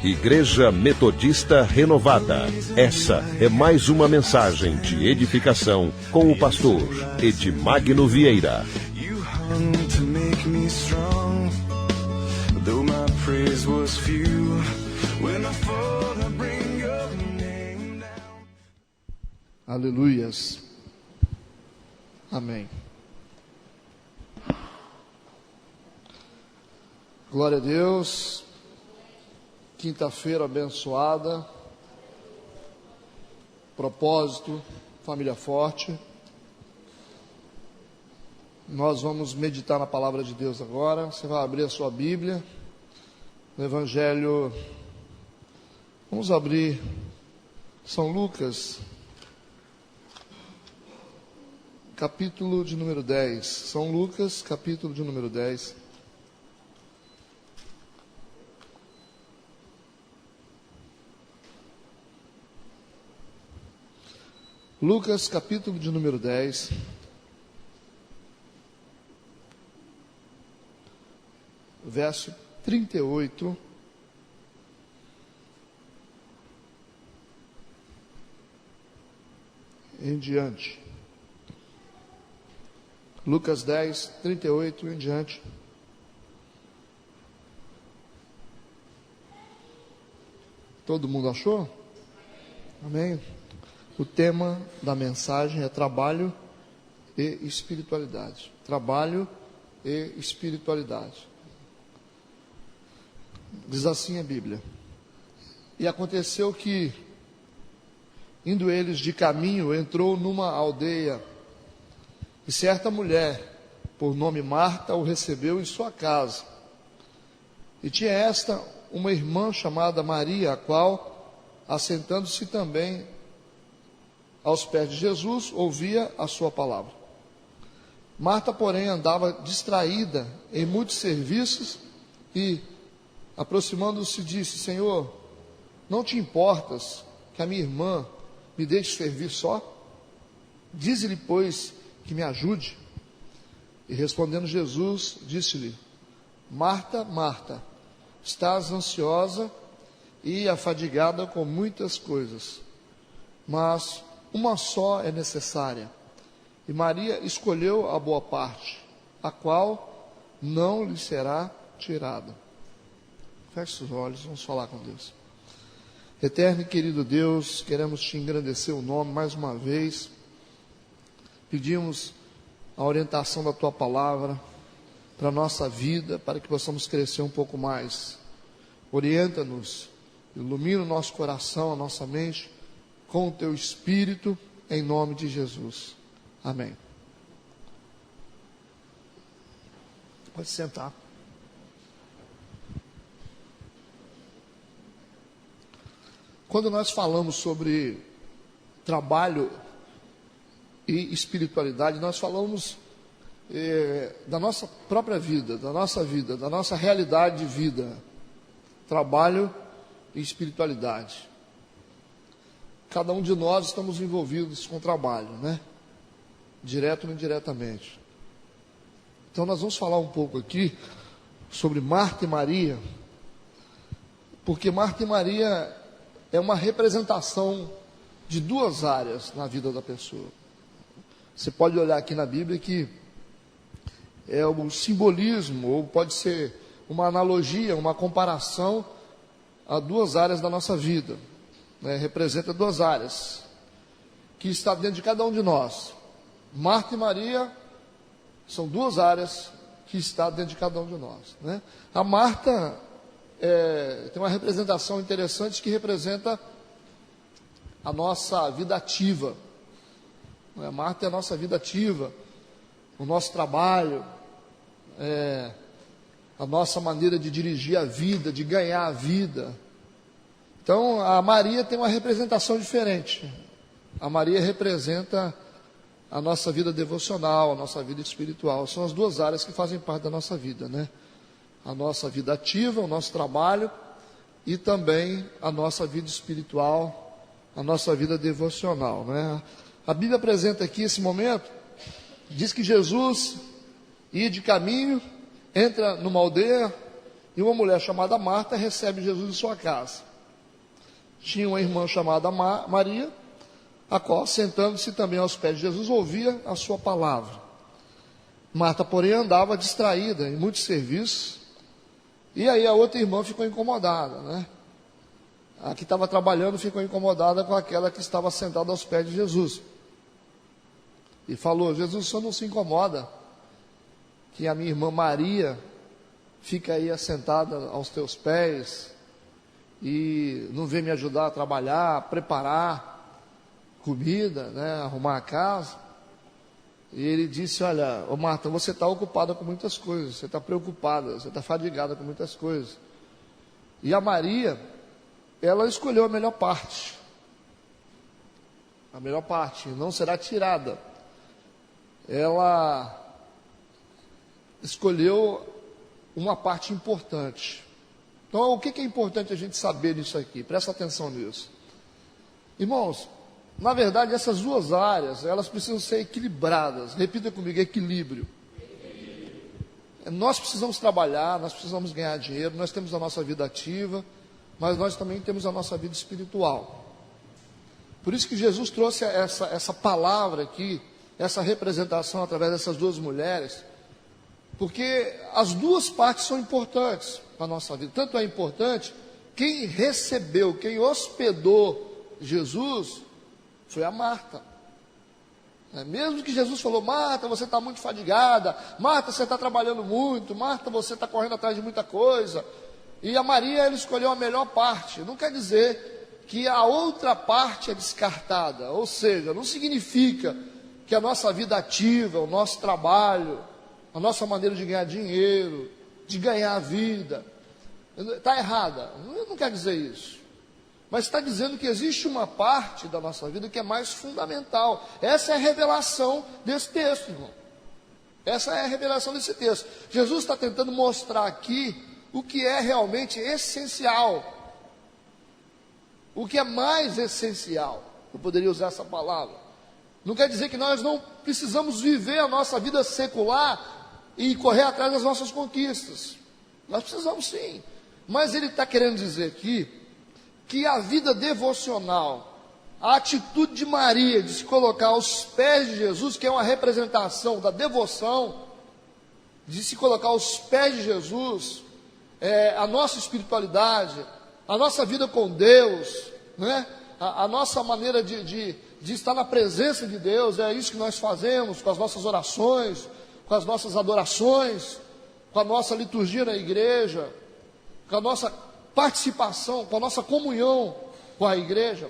Igreja Metodista Renovada. Essa é mais uma mensagem de edificação com o pastor Edmagno Vieira. Aleluias. Amém. Glória a Deus. Quinta-feira abençoada. Propósito, família forte. Nós vamos meditar na palavra de Deus agora. Você vai abrir a sua Bíblia no Evangelho. Vamos abrir São Lucas, capítulo de número 10. São Lucas, capítulo de número 10. Lucas, capítulo de número 10. Verso 38. Em diante. Lucas 10, 38 em diante. Todo mundo achou? Amém? O tema da mensagem é trabalho e espiritualidade. Trabalho e espiritualidade. Diz assim a Bíblia: E aconteceu que, indo eles de caminho, entrou numa aldeia, e certa mulher, por nome Marta, o recebeu em sua casa. E tinha esta uma irmã chamada Maria, a qual, assentando-se também aos pés de Jesus, ouvia a sua palavra. Marta, porém, andava distraída em muitos serviços e, aproximando-se, disse: Senhor, não te importas que a minha irmã me deixe servir só? Dize-lhe, pois, que me ajude. E respondendo Jesus, disse-lhe: Marta, Marta, estás ansiosa e afadigada com muitas coisas, mas uma só é necessária. E Maria escolheu a boa parte, a qual não lhe será tirada. Feche os olhos, vamos falar com Deus. Eterno e querido Deus, queremos te engrandecer o nome mais uma vez. Pedimos a orientação da tua palavra para a nossa vida, para que possamos crescer um pouco mais. Orienta-nos, ilumina o nosso coração, a nossa mente, com o teu Espírito, em nome de Jesus. Amém. Pode sentar. Quando nós falamos sobre trabalho e espiritualidade, nós falamos da nossa própria vida, da nossa realidade de vida. Trabalho e espiritualidade. Cada um de nós estamos envolvidos com trabalho, né? Direto ou indiretamente. Então nós vamos falar um pouco aqui sobre Marta e Maria, porque Marta e Maria é uma representação de duas áreas na vida da pessoa. Você pode olhar aqui na Bíblia que é um simbolismo, ou pode ser uma analogia, uma comparação a duas áreas da nossa vida. Representa duas áreas que está dentro de cada um de nós. Marta e Maria são duas áreas que está dentro de cada um de nós, né? A Marta tem uma representação interessante que representa a nossa vida ativa. A Marta é a nossa vida ativa, o nosso trabalho, a nossa maneira de dirigir a vida, de ganhar a vida. Então, a Maria tem uma representação diferente. A Maria representa a nossa vida devocional, a nossa vida espiritual. São as duas áreas que fazem parte da nossa vida, né? A nossa vida ativa, o nosso trabalho, e também a nossa vida espiritual, a nossa vida devocional, né? A Bíblia apresenta aqui esse momento, diz que Jesus ia de caminho, entra numa aldeia, e uma mulher chamada Marta recebe Jesus em sua casa. Tinha uma irmã chamada Maria, a qual, sentando-se também aos pés de Jesus, ouvia a sua palavra. Marta, porém, andava distraída em muitos serviços, e aí a outra irmã ficou incomodada, né? A que estava trabalhando ficou incomodada com aquela que estava sentada aos pés de Jesus. E falou: Jesus, o senhor não se incomoda que a minha irmã Maria fica aí assentada aos teus pés e não vem me ajudar a trabalhar, a preparar comida, né, arrumar a casa? E ele disse: olha, ô Marta, você está ocupada com muitas coisas, você está preocupada, você está fadigada com muitas coisas. E a Maria, ela escolheu a melhor parte. A melhor parte não será tirada. Ela escolheu uma parte importante. Então, o que é importante a gente saber nisso aqui? Presta atenção nisso. Irmãos, na verdade, essas duas áreas, elas precisam ser equilibradas. Repita comigo: equilíbrio. Nós precisamos trabalhar, nós precisamos ganhar dinheiro, nós temos a nossa vida ativa, mas nós também temos a nossa vida espiritual. Por isso que Jesus trouxe essa palavra aqui, essa representação através dessas duas mulheres, porque as duas partes são importantes para a nossa vida. Tanto é importante, quem recebeu, quem hospedou Jesus foi a Marta. Mesmo que Jesus falou: Marta, você está muito fadigada, Marta, você está trabalhando muito, Marta, você está correndo atrás de muita coisa. E a Maria, ela escolheu a melhor parte. Não quer dizer que a outra parte é descartada, ou seja, não significa que a nossa vida ativa, o nosso trabalho, a nossa maneira de ganhar dinheiro, de ganhar a vida, está errada. Não quer dizer isso. Mas está dizendo que existe uma parte da nossa vida que é mais fundamental. Essa é a revelação desse texto, irmão. Essa é a revelação desse texto. Jesus está tentando mostrar aqui o que é realmente essencial. O que é mais essencial. Eu poderia usar essa palavra. Não quer dizer que nós não precisamos viver a nossa vida secular e correr atrás das nossas conquistas. Nós precisamos sim. Mas ele está querendo dizer aqui que a vida devocional, a atitude de Maria de se colocar aos pés de Jesus, que é uma representação da devoção, de se colocar aos pés de Jesus, a nossa espiritualidade, a nossa vida com Deus, né? A nossa maneira de estar na presença de Deus, é isso que nós fazemos com as nossas orações, com as nossas adorações, com a nossa liturgia na igreja, com a nossa participação, com a nossa comunhão com a igreja.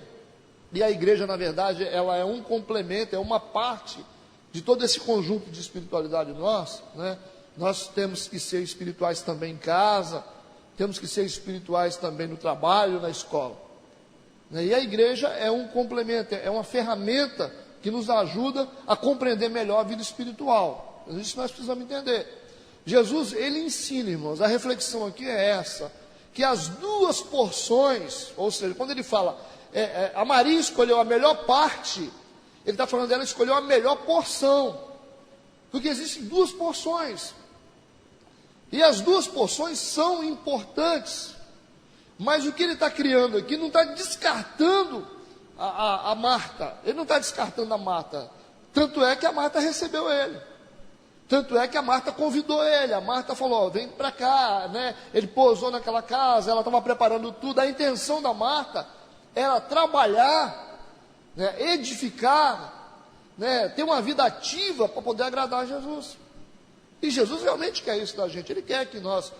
E a igreja, na verdade, ela é um complemento, é uma parte de todo esse conjunto de espiritualidade nossa, né? Nós temos que ser espirituais também em casa, temos que ser espirituais também no trabalho, na escola. E a igreja é um complemento, é uma ferramenta que nos ajuda a compreender melhor a vida espiritual. Isso nós precisamos entender. Jesus, ele ensina, irmãos, a reflexão aqui é essa, que as duas porções, ou seja, quando ele fala, a Maria escolheu a melhor parte, ele está falando dela, escolheu a melhor porção, porque existem duas porções, e as duas porções são importantes, mas o que ele está criando aqui não está descartando a Marta, ele não está descartando a Marta, tanto é que a Marta recebeu ele. Tanto é que a Marta convidou ele, a Marta falou: vem para cá, né? Ele pousou naquela casa, ela estava preparando tudo. A intenção da Marta era trabalhar, né? Edificar, né? Ter uma vida ativa para poder agradar a Jesus. E Jesus realmente quer isso da gente. Ele quer que nós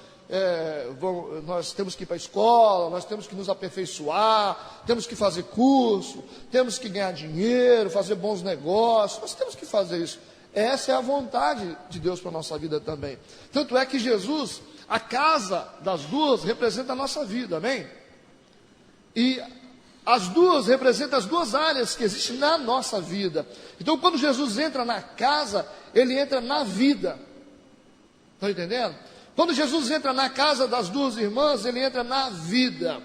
temos que ir para a escola, nós temos que nos aperfeiçoar, temos que fazer curso, temos que ganhar dinheiro, fazer bons negócios, nós temos que fazer isso. Essa é a vontade de Deus para a nossa vida também. Tanto é que Jesus, a casa das duas, representa a nossa vida, amém? E as duas representam as duas áreas que existem na nossa vida. Então, quando Jesus entra na casa, ele entra na vida. Estão entendendo? Quando Jesus entra na casa das duas irmãs, ele entra na vida.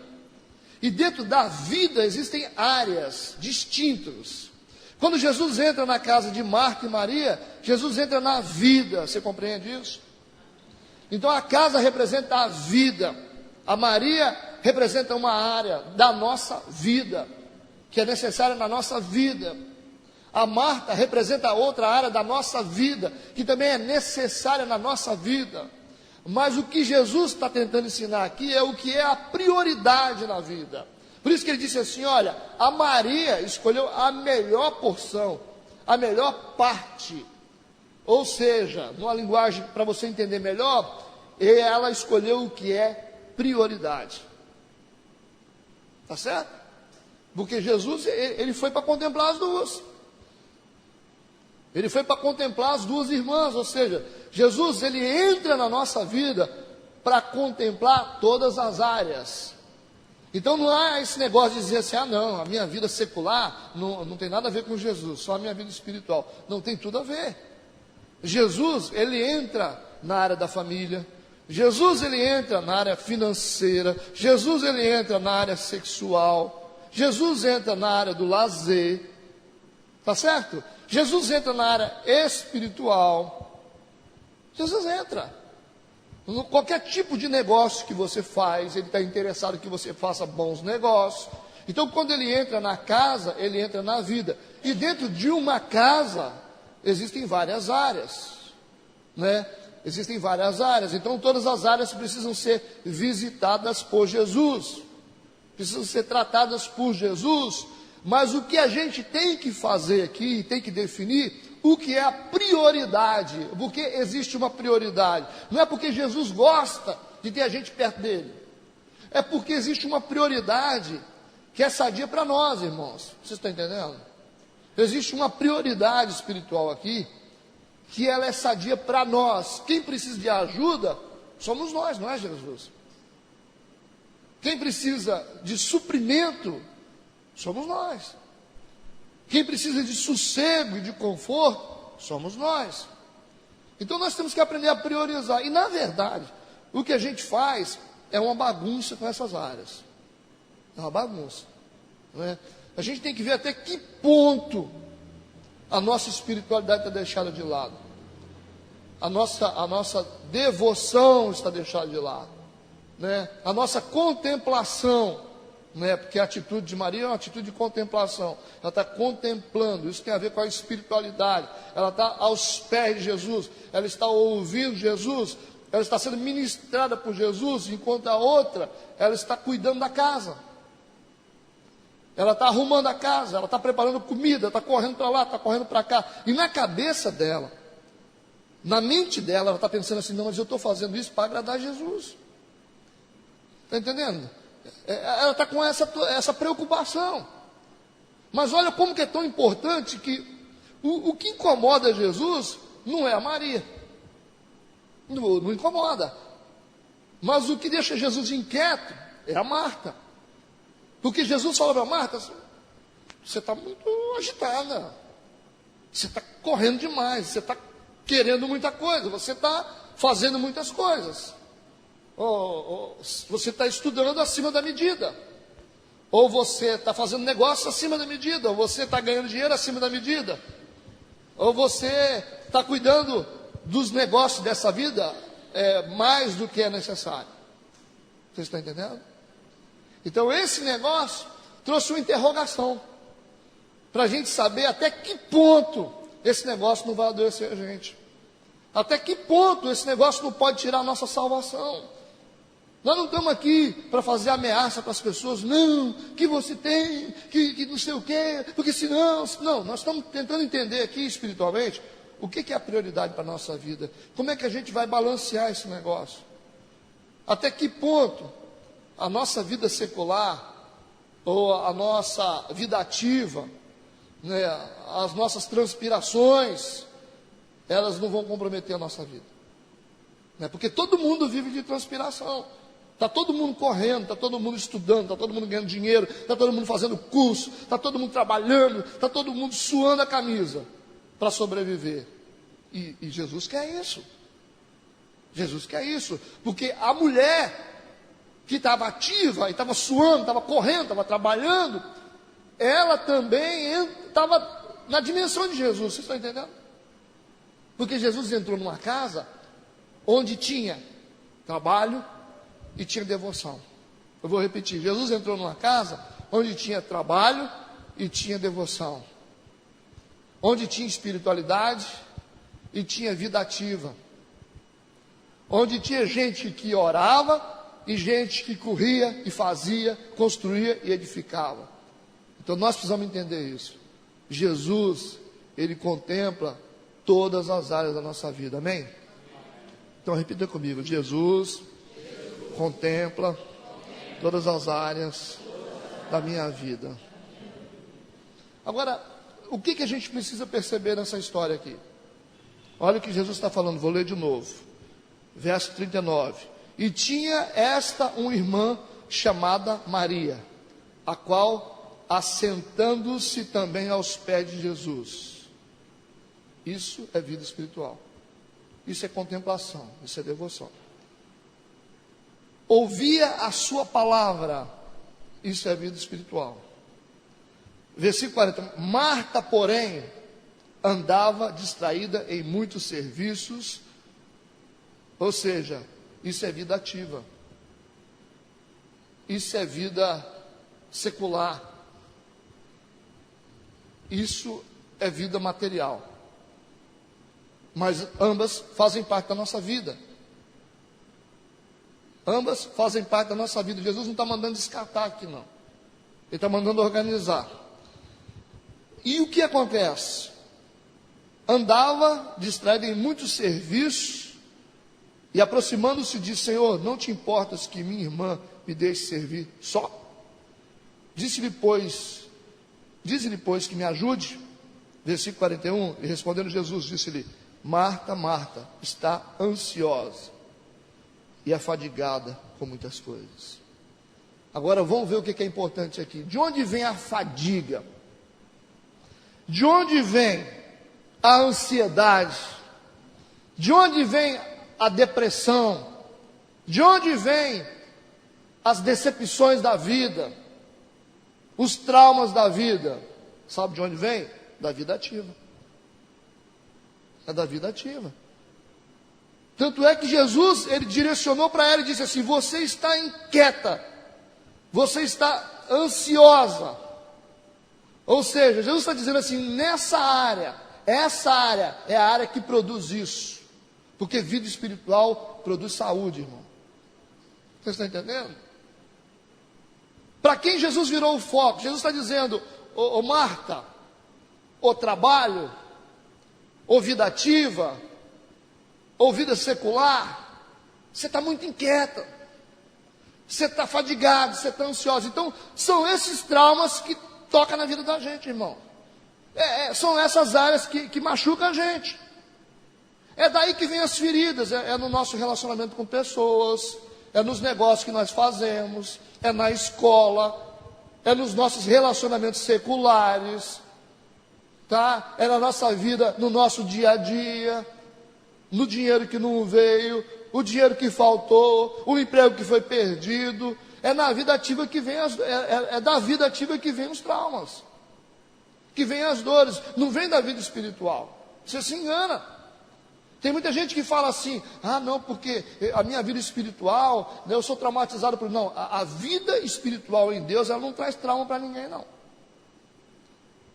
E dentro da vida existem áreas distintas. Quando Jesus entra na casa de Marta e Maria, Jesus entra na vida, você compreende isso? Então a casa representa a vida, a Maria representa uma área da nossa vida, que é necessária na nossa vida. A Marta representa outra área da nossa vida, que também é necessária na nossa vida. Mas o que Jesus está tentando ensinar aqui é o que é a prioridade na vida. Por isso que ele disse assim, olha, a Maria escolheu a melhor porção, a melhor parte. Ou seja, numa linguagem para você entender melhor, ela escolheu o que é prioridade. Tá certo? Porque Jesus, ele foi para contemplar as duas. Ele foi para contemplar as duas irmãs, ou seja, Jesus, ele entra na nossa vida para contemplar todas as áreas. Então não há esse negócio de dizer assim, ah não, a minha vida secular não tem nada a ver com Jesus, só a minha vida espiritual. Não, tem tudo a ver. Jesus, ele entra na área da família, Jesus, ele entra na área financeira, Jesus, ele entra na área sexual, Jesus entra na área do lazer, tá certo? Jesus entra na área espiritual, Jesus entra. Qualquer tipo de negócio que você faz, ele está interessado que você faça bons negócios. Então, quando ele entra na casa, ele entra na vida. E dentro de uma casa, existem várias áreas, né? Existem várias áreas. Então, todas as áreas precisam ser visitadas por Jesus, precisam ser tratadas por Jesus. Mas o que a gente tem que fazer aqui, tem que definir o que é a prioridade, porque existe uma prioridade. Não é porque Jesus gosta de ter a gente perto dele, é porque existe uma prioridade que é sadia para nós, irmãos. Vocês estão entendendo? Existe uma prioridade espiritual aqui, que ela é sadia para nós. Quem precisa de ajuda, somos nós, não é Jesus? Quem precisa de suprimento, somos nós. Quem precisa de sossego e de conforto, somos nós. Então nós temos que aprender a priorizar. E na verdade, o que a gente faz é uma bagunça com essas áreas. É uma bagunça, não é? A gente tem que ver até que ponto a nossa espiritualidade está deixada de lado. A nossa devoção está deixada de lado, né? A nossa contemplação, né? Porque a atitude de Maria é uma atitude de contemplação. Ela está contemplando, isso tem a ver com a espiritualidade. Ela está aos pés de Jesus, ela está ouvindo Jesus, ela está sendo ministrada por Jesus, enquanto a outra, ela está cuidando da casa. Ela está arrumando a casa, ela está preparando comida, está correndo para lá, está correndo para cá. E na cabeça dela, na mente dela, ela está pensando assim, não, mas eu estou fazendo isso para agradar a Jesus. Está entendendo? Ela está com essa preocupação. Mas olha como que é tão importante que o que incomoda Jesus não é a Maria. Não incomoda. Mas o que deixa Jesus inquieto é a Marta. Porque Jesus fala para Marta, você está muito agitada, você está correndo demais, você está querendo muita coisa, você está fazendo muitas coisas, ou você está estudando acima da medida, ou você está fazendo negócio acima da medida, ou você está ganhando dinheiro acima da medida, ou você está cuidando dos negócios dessa vida mais do que é necessário. Vocês estão entendendo? Então esse negócio trouxe uma interrogação, para a gente saber até que ponto esse negócio não vai adoecer a gente, até que ponto esse negócio não pode tirar a nossa salvação. Nós não estamos aqui para fazer ameaça para as pessoas, não, que você tem, que não sei o quê, porque senão, não, nós estamos tentando entender aqui espiritualmente, o que é a prioridade para a nossa vida, como é que a gente vai balancear esse negócio, até que ponto a nossa vida secular, ou a nossa vida ativa, né, as nossas transpirações, elas não vão comprometer a nossa vida, né, porque todo mundo vive de transpiração, está todo mundo correndo, está todo mundo estudando, está todo mundo ganhando dinheiro, está todo mundo fazendo curso, está todo mundo trabalhando, está todo mundo suando a camisa para sobreviver, e Jesus quer isso, Jesus quer isso, porque a mulher que estava ativa, e estava suando, estava correndo, estava trabalhando, ela também estava na dimensão de Jesus, vocês estão entendendo? Porque Jesus entrou numa casa onde tinha trabalho e tinha devoção. Eu vou repetir, Jesus entrou numa casa onde tinha trabalho e tinha devoção, onde tinha espiritualidade e tinha vida ativa, onde tinha gente que orava e gente que corria e fazia, construía e edificava. Então nós precisamos entender isso. Jesus, Ele contempla todas as áreas da nossa vida, amém? Então repita comigo, Jesus contempla todas as áreas da minha vida. Agora, o que a gente precisa perceber nessa história aqui? Olha o que Jesus está falando, vou ler de novo. Verso 39. E tinha esta uma irmã chamada Maria, a qual, assentando-se também aos pés de Jesus. Isso é vida espiritual. Isso é contemplação, isso é devoção. Ouvia a sua palavra, isso é vida espiritual. Versículo 40. Marta, porém, andava distraída em muitos serviços, ou seja, isso é vida ativa. Isso é vida secular. Isso é vida material. Mas ambas fazem parte da nossa vida. Ambas fazem parte da nossa vida. Jesus não está mandando descartar aqui, não. Ele está mandando organizar. E o que acontece? Andava distraído em muitos serviços, e aproximando-se disse, Senhor, não te importas que minha irmã me deixe servir só? Diz-lhe, pois, que me ajude. Versículo 41, e respondendo Jesus, disse-lhe, Marta, Marta, está ansiosa e afadigada com muitas coisas. Agora vamos ver o que é importante aqui. De onde vem a fadiga? De onde vem a ansiedade? De onde vem a depressão? De onde vem as decepções da vida? Os traumas da vida? Sabe de onde vem? Da vida ativa. É da vida ativa. Tanto é que Jesus, Ele direcionou para ela e disse assim, você está inquieta, você está ansiosa. Ou seja, Jesus está dizendo assim, nessa área, essa área é a área que produz isso. Porque vida espiritual produz saúde, irmão. Você está entendendo? Para quem Jesus virou o foco? Jesus está dizendo, ô Marta, ô trabalho, ou vida ativa, ou vida secular, você está muito inquieta, você está fadigado, você está ansiosa. Então, são esses traumas que tocam na vida da gente, irmão. São essas áreas que machucam a gente. É daí que vem as feridas, é no nosso relacionamento com pessoas, é nos negócios que nós fazemos, é na escola, é nos nossos relacionamentos seculares, tá? É na nossa vida, no nosso dia a dia, no dinheiro que não veio, o dinheiro que faltou, o emprego que foi perdido. É na vida ativa que vem é da vida ativa que vem os traumas, que vem as dores, não vem da vida espiritual. Você se engana. Tem muita gente que fala assim, não, porque a minha vida espiritual, eu sou traumatizado por... Não, a vida espiritual em Deus, ela não traz trauma para ninguém, não.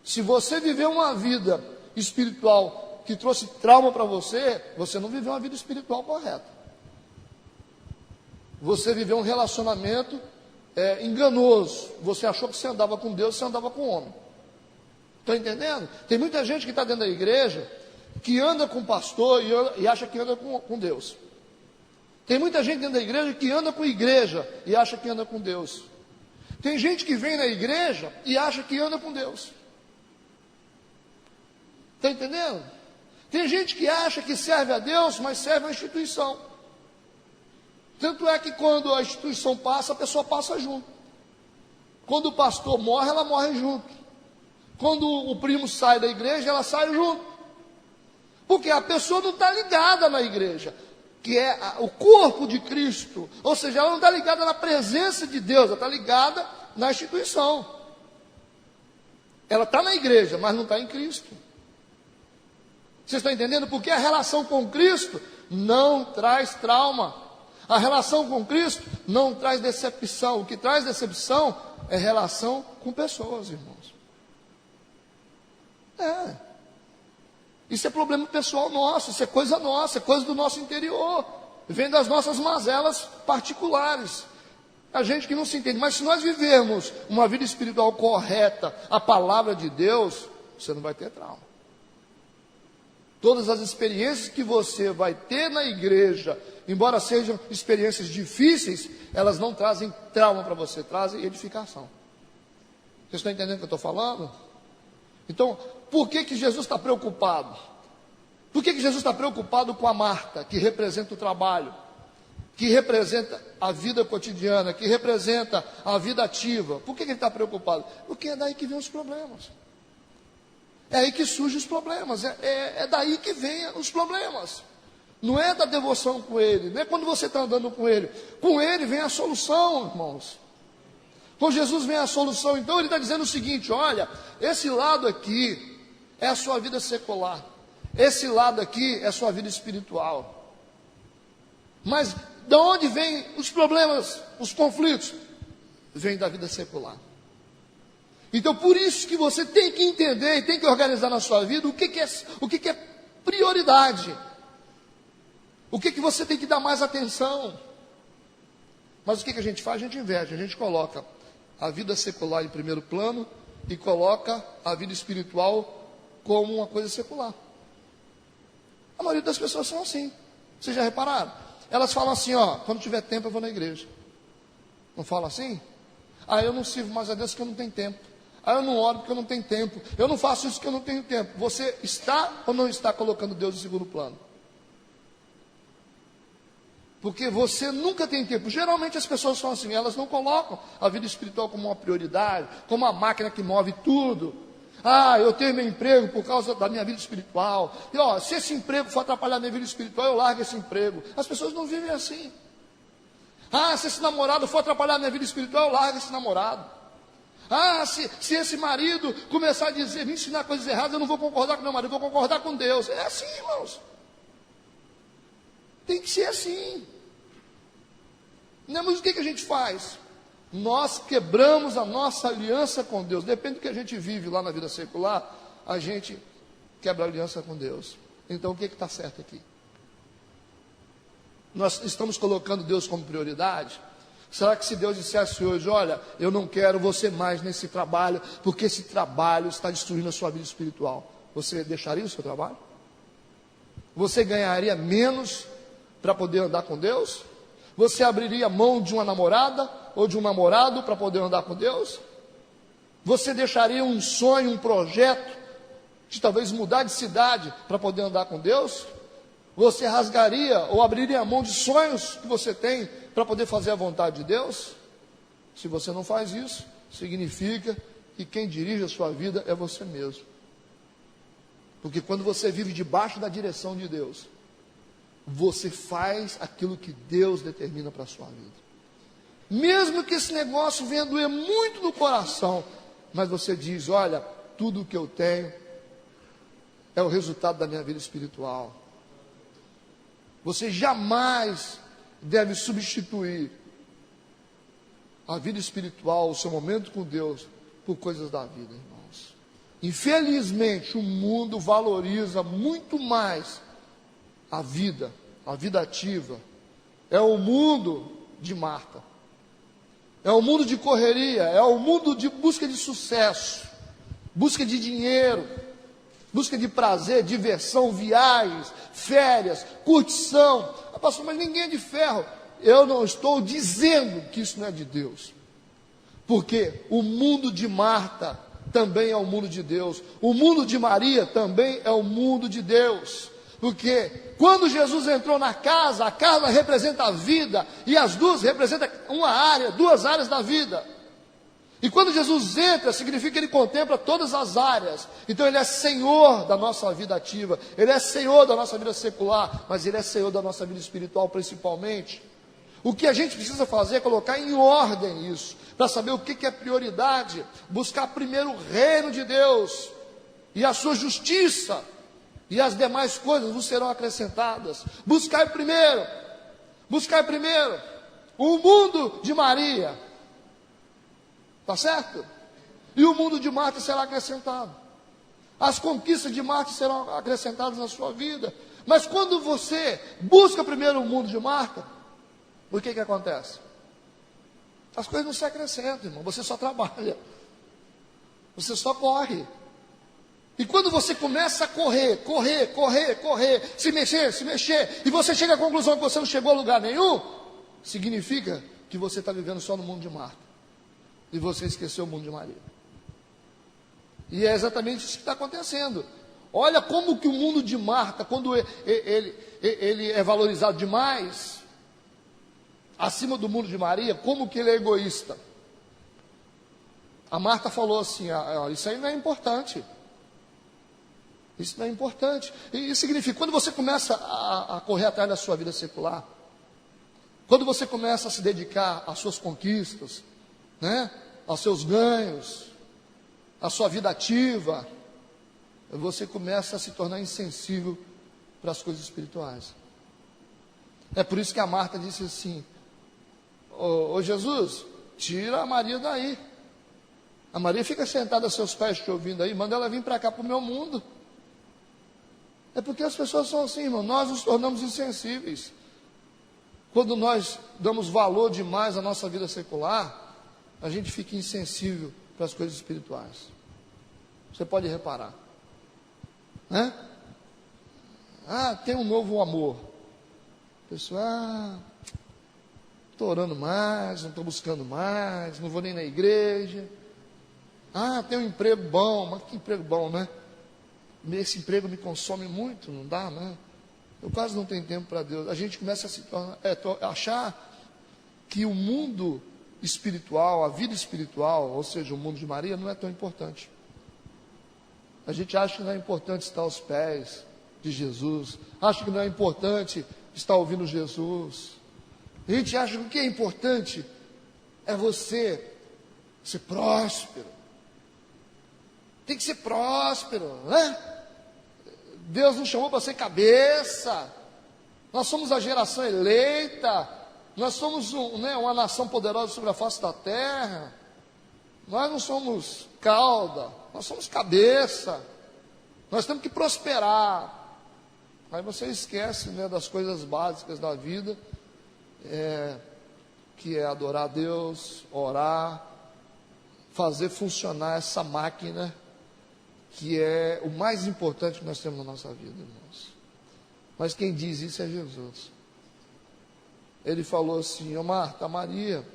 Se você viver uma vida espiritual que trouxe trauma para você, você não viveu uma vida espiritual correta. Você viveu um relacionamento enganoso. Você achou que você andava com Deus, você andava com o homem. Está entendendo? Tem muita gente que está dentro da igreja, que anda com o pastor e acha que anda com Deus. Tem muita gente dentro da igreja que anda com a igreja e acha que anda com Deus. Tem gente que vem na igreja e acha que anda com Deus. Está entendendo? Tem gente que acha que serve a Deus, mas serve a instituição. Tanto é que quando a instituição passa, a pessoa passa junto. Quando o pastor morre, ela morre junto. Quando o primo sai da igreja, ela sai junto. Porque a pessoa não está ligada na igreja, que é o corpo de Cristo. Ou seja, ela não está ligada na presença de Deus, ela está ligada na instituição. Ela está na igreja, mas não está em Cristo. Vocês estão entendendo? Porque a relação com Cristo não traz trauma. A relação com Cristo não traz decepção. O que traz decepção é relação com pessoas, irmãos. Isso é problema pessoal nosso, isso é coisa nossa, é coisa do nosso interior. Vem das nossas mazelas particulares. A gente que não se entende. Mas se nós vivermos uma vida espiritual correta, a palavra de Deus, você não vai ter trauma. Todas as experiências que você vai ter na igreja, embora sejam experiências difíceis, elas não trazem trauma para você, trazem edificação. Vocês estão entendendo o que eu estou falando? Então, por que Jesus está preocupado? Por que Jesus está preocupado com a Marta, que representa o trabalho, que representa a vida cotidiana, que representa a vida ativa? Por que ele está preocupado? Porque é daí que vem os problemas. É aí que surgem os problemas, é daí que vem os problemas. Não é da devoção com Ele, não é quando você está andando com Ele vem a solução, irmãos. Com Jesus vem a solução. Então Ele está dizendo o seguinte: olha, esse lado aqui é a sua vida secular, esse lado aqui é a sua vida espiritual. Mas de onde vêm os problemas, os conflitos? Vem da vida secular. Então, por isso que você tem que entender e tem que organizar na sua vida o que é prioridade. O que você tem que dar mais atenção. Mas o que a gente faz? A gente inverte, a gente coloca a vida secular em primeiro plano e coloca a vida espiritual como uma coisa secular. A maioria das pessoas são assim. Vocês já repararam? Elas falam assim, quando tiver tempo eu vou na igreja. Não falam assim? Eu não sirvo mais a Deus porque eu não tenho tempo. Eu não oro porque eu não tenho tempo. Eu não faço isso porque eu não tenho tempo. Você está ou não está colocando Deus em segundo plano? Porque você nunca tem tempo. Geralmente as pessoas são assim, elas não colocam a vida espiritual como uma prioridade, como uma máquina que move tudo. Eu tenho meu emprego por causa da minha vida espiritual. E se esse emprego for atrapalhar a minha vida espiritual, eu largo esse emprego. As pessoas não vivem assim. Se esse namorado for atrapalhar a minha vida espiritual, eu largo esse namorado. Se esse marido começar a me ensinar coisas erradas, eu não vou concordar com meu marido, eu vou concordar com Deus. É assim, irmãos. Tem que ser assim. Não, mas o que a gente faz? Nós quebramos a nossa aliança com Deus. Depende do que a gente vive lá na vida secular, a gente quebra a aliança com Deus. Então o que está certo aqui? Nós estamos colocando Deus como prioridade? Será que se Deus dissesse hoje, olha, eu não quero você mais nesse trabalho, porque esse trabalho está destruindo a sua vida espiritual, você deixaria o seu trabalho? Você ganharia menos para poder andar com Deus? Você abriria mão de uma namorada ou de um namorado para poder andar com Deus? Você deixaria um sonho, um projeto de talvez mudar de cidade para poder andar com Deus? Você rasgaria ou abriria mão de sonhos que você tem para poder fazer a vontade de Deus? Se você não faz isso, significa que quem dirige a sua vida é você mesmo. Porque quando você vive debaixo da direção de Deus, você faz aquilo que Deus determina para a sua vida. Mesmo que esse negócio venha doer muito no coração, mas você diz, olha, tudo o que eu tenho é o resultado da minha vida espiritual. Você jamais deve substituir a vida espiritual, o seu momento com Deus, por coisas da vida, irmãos. Infelizmente, o mundo valoriza muito mais a vida ativa. É o mundo de Marta. É o mundo de correria, é o mundo de busca de sucesso, busca de dinheiro, busca de prazer, diversão, viagens, férias, curtição. Pastor, mas ninguém é de ferro. Eu não estou dizendo que isso não é de Deus. Porque o mundo de Marta também é o mundo de Deus. O mundo de Maria também é o mundo de Deus. Porque quando Jesus entrou na casa, a casa representa a vida, e as duas representam duas áreas da vida. E quando Jesus entra, significa que Ele contempla todas as áreas. Então Ele é Senhor da nossa vida ativa, Ele é Senhor da nossa vida secular, mas Ele é Senhor da nossa vida espiritual principalmente. O que a gente precisa fazer é colocar em ordem isso, para saber o que é prioridade, buscar primeiro o reino de Deus, e a sua justiça, e as demais coisas vos serão acrescentadas. Buscar primeiro. Buscai primeiro o mundo de Maria. Está certo? E o mundo de Marta será acrescentado. As conquistas de Marta serão acrescentadas na sua vida. Mas quando você busca primeiro o mundo de Marta, o que acontece? As coisas não se acrescentam, irmão. Você só trabalha. Você só corre. E quando você começa a correr, se mexer, e você chega à conclusão que você não chegou a lugar nenhum, significa que você está vivendo só no mundo de Marta. E você esqueceu o mundo de Maria. E é exatamente isso que está acontecendo. Olha como que o mundo de Marta, quando ele é valorizado demais, acima do mundo de Maria, como que ele é egoísta. A Marta falou assim, isso aí não é importante. Isso não é importante. E isso significa, quando você começa a correr atrás da sua vida secular, quando você começa a se dedicar às suas conquistas, né, aos seus ganhos, à sua vida ativa, você começa a se tornar insensível para as coisas espirituais. É por isso que a Marta disse assim, ô Jesus, tira a Maria daí. A Maria fica sentada a seus pés te ouvindo aí, manda ela vir para cá para o meu mundo. É porque as pessoas são assim, irmão, nós nos tornamos insensíveis. Quando nós damos valor demais à nossa vida secular, a gente fica insensível para as coisas espirituais. Você pode reparar. Né? Tem um novo amor. Pessoal, estou orando mais, não estou buscando mais, não vou nem na igreja. Tem um emprego bom, mas que emprego bom, né? Esse emprego me consome muito, não dá, né? Eu quase não tenho tempo para Deus. A gente começa a se tornar, achar que o mundo espiritual, a vida espiritual, ou seja, o mundo de Maria, não é tão importante. A gente acha que não é importante estar aos pés de Jesus, acha que não é importante estar ouvindo Jesus. A gente acha que o que é importante é você ser próspero. Tem que ser próspero, né? Deus nos chamou para ser cabeça. Nós somos a geração eleita. Nós somos uma nação poderosa sobre a face da terra. Nós não somos cauda, nós somos cabeça. Nós temos que prosperar. Aí você esquece, né, das coisas básicas da vida, que é adorar a Deus, orar, fazer funcionar essa máquina, que é o mais importante que nós temos na nossa vida, irmãos. Mas quem diz isso é Jesus. Ele falou assim, Marta, Maria,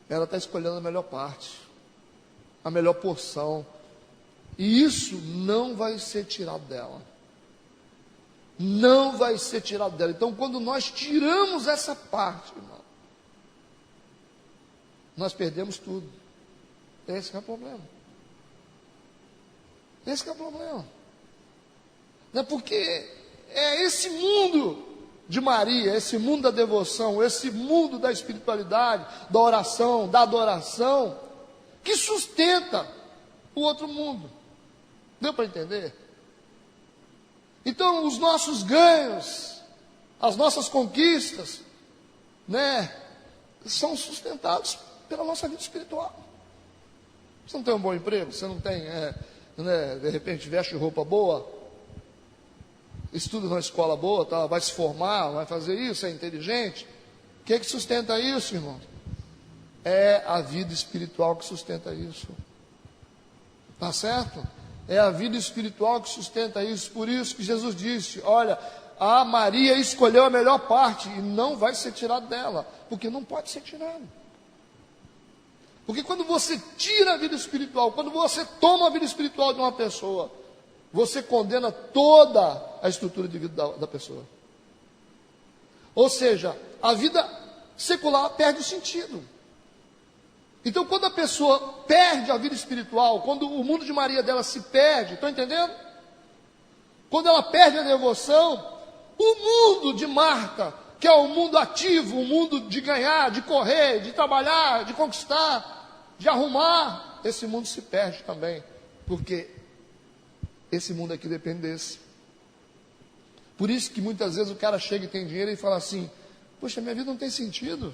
ela está escolhendo a melhor parte, a melhor porção, e isso não vai ser tirado dela. Não vai ser tirado dela. Então, quando nós tiramos essa parte, irmão, nós perdemos tudo. Esse é o problema. Esse é o problema. Não é porque é esse mundo de Maria, esse mundo da devoção, esse mundo da espiritualidade, da oração, da adoração, que sustenta o outro mundo. Deu para entender? Então, os nossos ganhos, as nossas conquistas, né, são sustentados pela nossa vida espiritual. Você não tem um bom emprego, você não tem, de repente, veste roupa boa, estuda numa escola boa, tá, vai se formar, vai fazer isso, é inteligente. O que sustenta isso, irmão? É a vida espiritual que sustenta isso. Tá certo? É a vida espiritual que sustenta isso. Por isso que Jesus disse, olha, a Maria escolheu a melhor parte e não vai ser tirado dela, porque não pode ser tirado. Porque quando você tira a vida espiritual, quando você toma a vida espiritual de uma pessoa, você condena toda a estrutura de vida da pessoa. Ou seja, a vida secular perde o sentido. Então, quando a pessoa perde a vida espiritual, quando o mundo de Maria dela se perde, estão entendendo? Quando ela perde a devoção, o mundo de Marta, que é o mundo ativo, o mundo de ganhar, de correr, de trabalhar, de conquistar, de arrumar, esse mundo se perde também, porque esse mundo aqui depende desse. Por isso que muitas vezes o cara chega e tem dinheiro e fala assim: poxa, minha vida não tem sentido.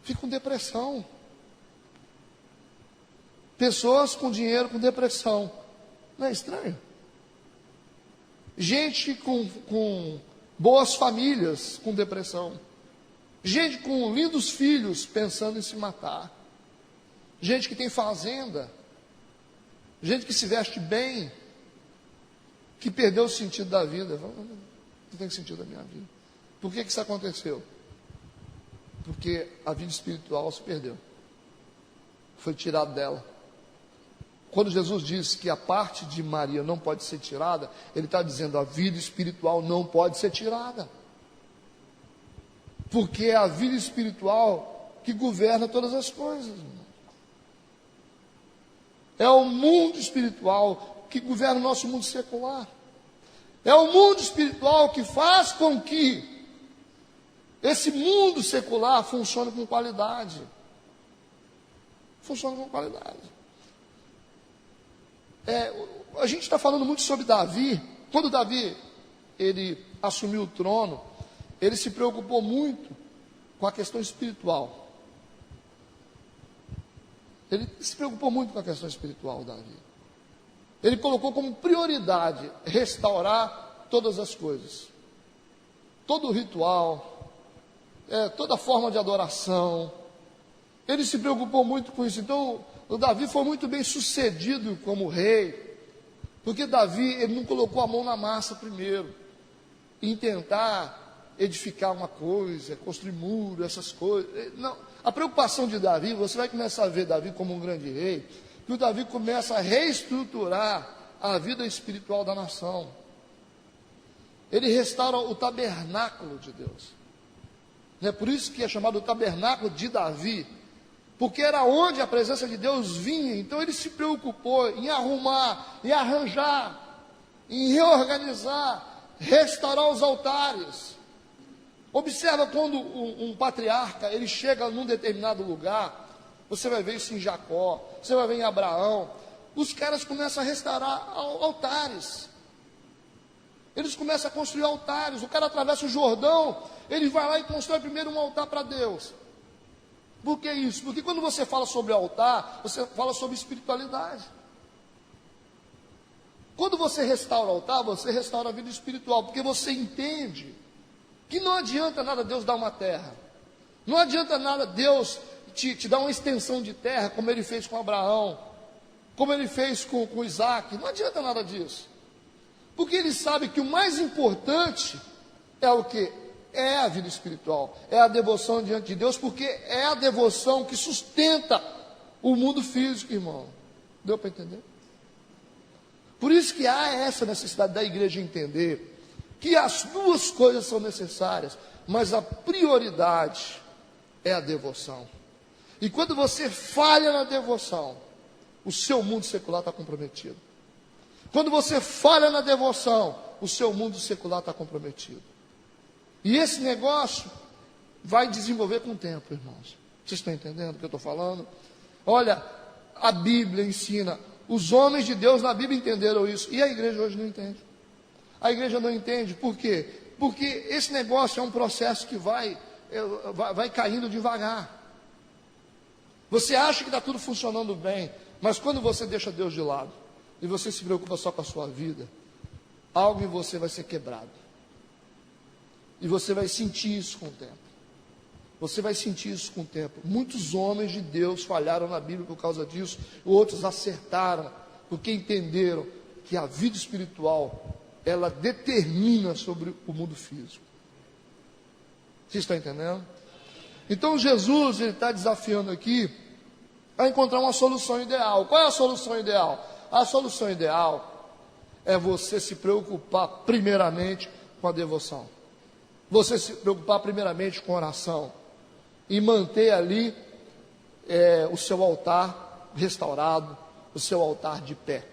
Fica com depressão. Pessoas com dinheiro com depressão. Não é estranho? Gente com boas famílias com depressão. Gente com lindos filhos pensando em se matar. Gente que tem fazenda. Gente que se veste bem, que perdeu o sentido da vida. Não tem sentido da minha vida. Por que isso aconteceu? Porque a vida espiritual se perdeu. Foi tirado dela. Quando Jesus diz que a parte de Maria não pode ser tirada, Ele está dizendo: a vida espiritual não pode ser tirada. Porque é a vida espiritual que governa todas as coisas. É o mundo espiritual que governa o nosso mundo secular. É o mundo espiritual que faz com que esse mundo secular funcione com qualidade. Funciona com qualidade. A gente está falando muito sobre Davi. Quando Davi ele assumiu o trono, ele se preocupou muito com a questão espiritual. Ele se preocupou muito com a questão espiritual, Davi. Ele colocou como prioridade restaurar todas as coisas. Todo o ritual, toda forma de adoração. Ele se preocupou muito com isso. Então, o Davi foi muito bem sucedido como rei, porque Davi ele não colocou a mão na massa primeiro, em tentar edificar uma coisa, construir muro, essas coisas. Não. A preocupação de Davi, você vai começar a ver Davi como um grande rei, que o Davi começa a reestruturar a vida espiritual da nação. Ele restaura o tabernáculo de Deus. É por isso que é chamado o tabernáculo de Davi, porque era onde a presença de Deus vinha. Então ele se preocupou em arrumar, em arranjar, em reorganizar, restaurar os altares. Observa quando um patriarca ele chega num determinado lugar, você vai ver isso em Jacó, você vai ver em Abraão, os caras começam a restaurar altares. Eles começam a construir altares. O cara atravessa o Jordão, ele vai lá e constrói primeiro um altar para Deus. Por que isso? Porque quando você fala sobre altar, você fala sobre espiritualidade. Quando você restaura o altar, você restaura a vida espiritual, porque você entende que não adianta nada Deus dar uma terra, não adianta nada Deus te dar uma extensão de terra, como Ele fez com Abraão, como Ele fez com Isaac. Não adianta nada disso, porque Ele sabe que o mais importante é o que? É a vida espiritual, é a devoção diante de Deus, porque é a devoção que sustenta o mundo físico, irmão. Deu para entender? Por isso que há essa necessidade da igreja entender que as duas coisas são necessárias, mas a prioridade é a devoção. E quando você falha na devoção, o seu mundo secular está comprometido. Quando você falha na devoção, o seu mundo secular está comprometido. E esse negócio vai desenvolver com o tempo, irmãos. Vocês estão entendendo o que eu estou falando? Olha, a Bíblia ensina, os homens de Deus na Bíblia entenderam isso, e a igreja hoje não entende. A igreja não entende, por quê? Porque esse negócio é um processo que vai caindo devagar. Você acha que está tudo funcionando bem, mas quando você deixa Deus de lado, e você se preocupa só com a sua vida, algo em você vai ser quebrado. E você vai sentir isso com o tempo. Você vai sentir isso com o tempo. Muitos homens de Deus falharam na Bíblia por causa disso, outros acertaram, porque entenderam que a vida espiritual ela determina sobre o mundo físico. Vocês estão entendendo? Então Jesus ele está desafiando aqui a encontrar uma solução ideal. Qual é a solução ideal? A solução ideal é você se preocupar primeiramente com a devoção. Você se preocupar primeiramente com a oração. E manter ali o seu altar restaurado, o seu altar de pé.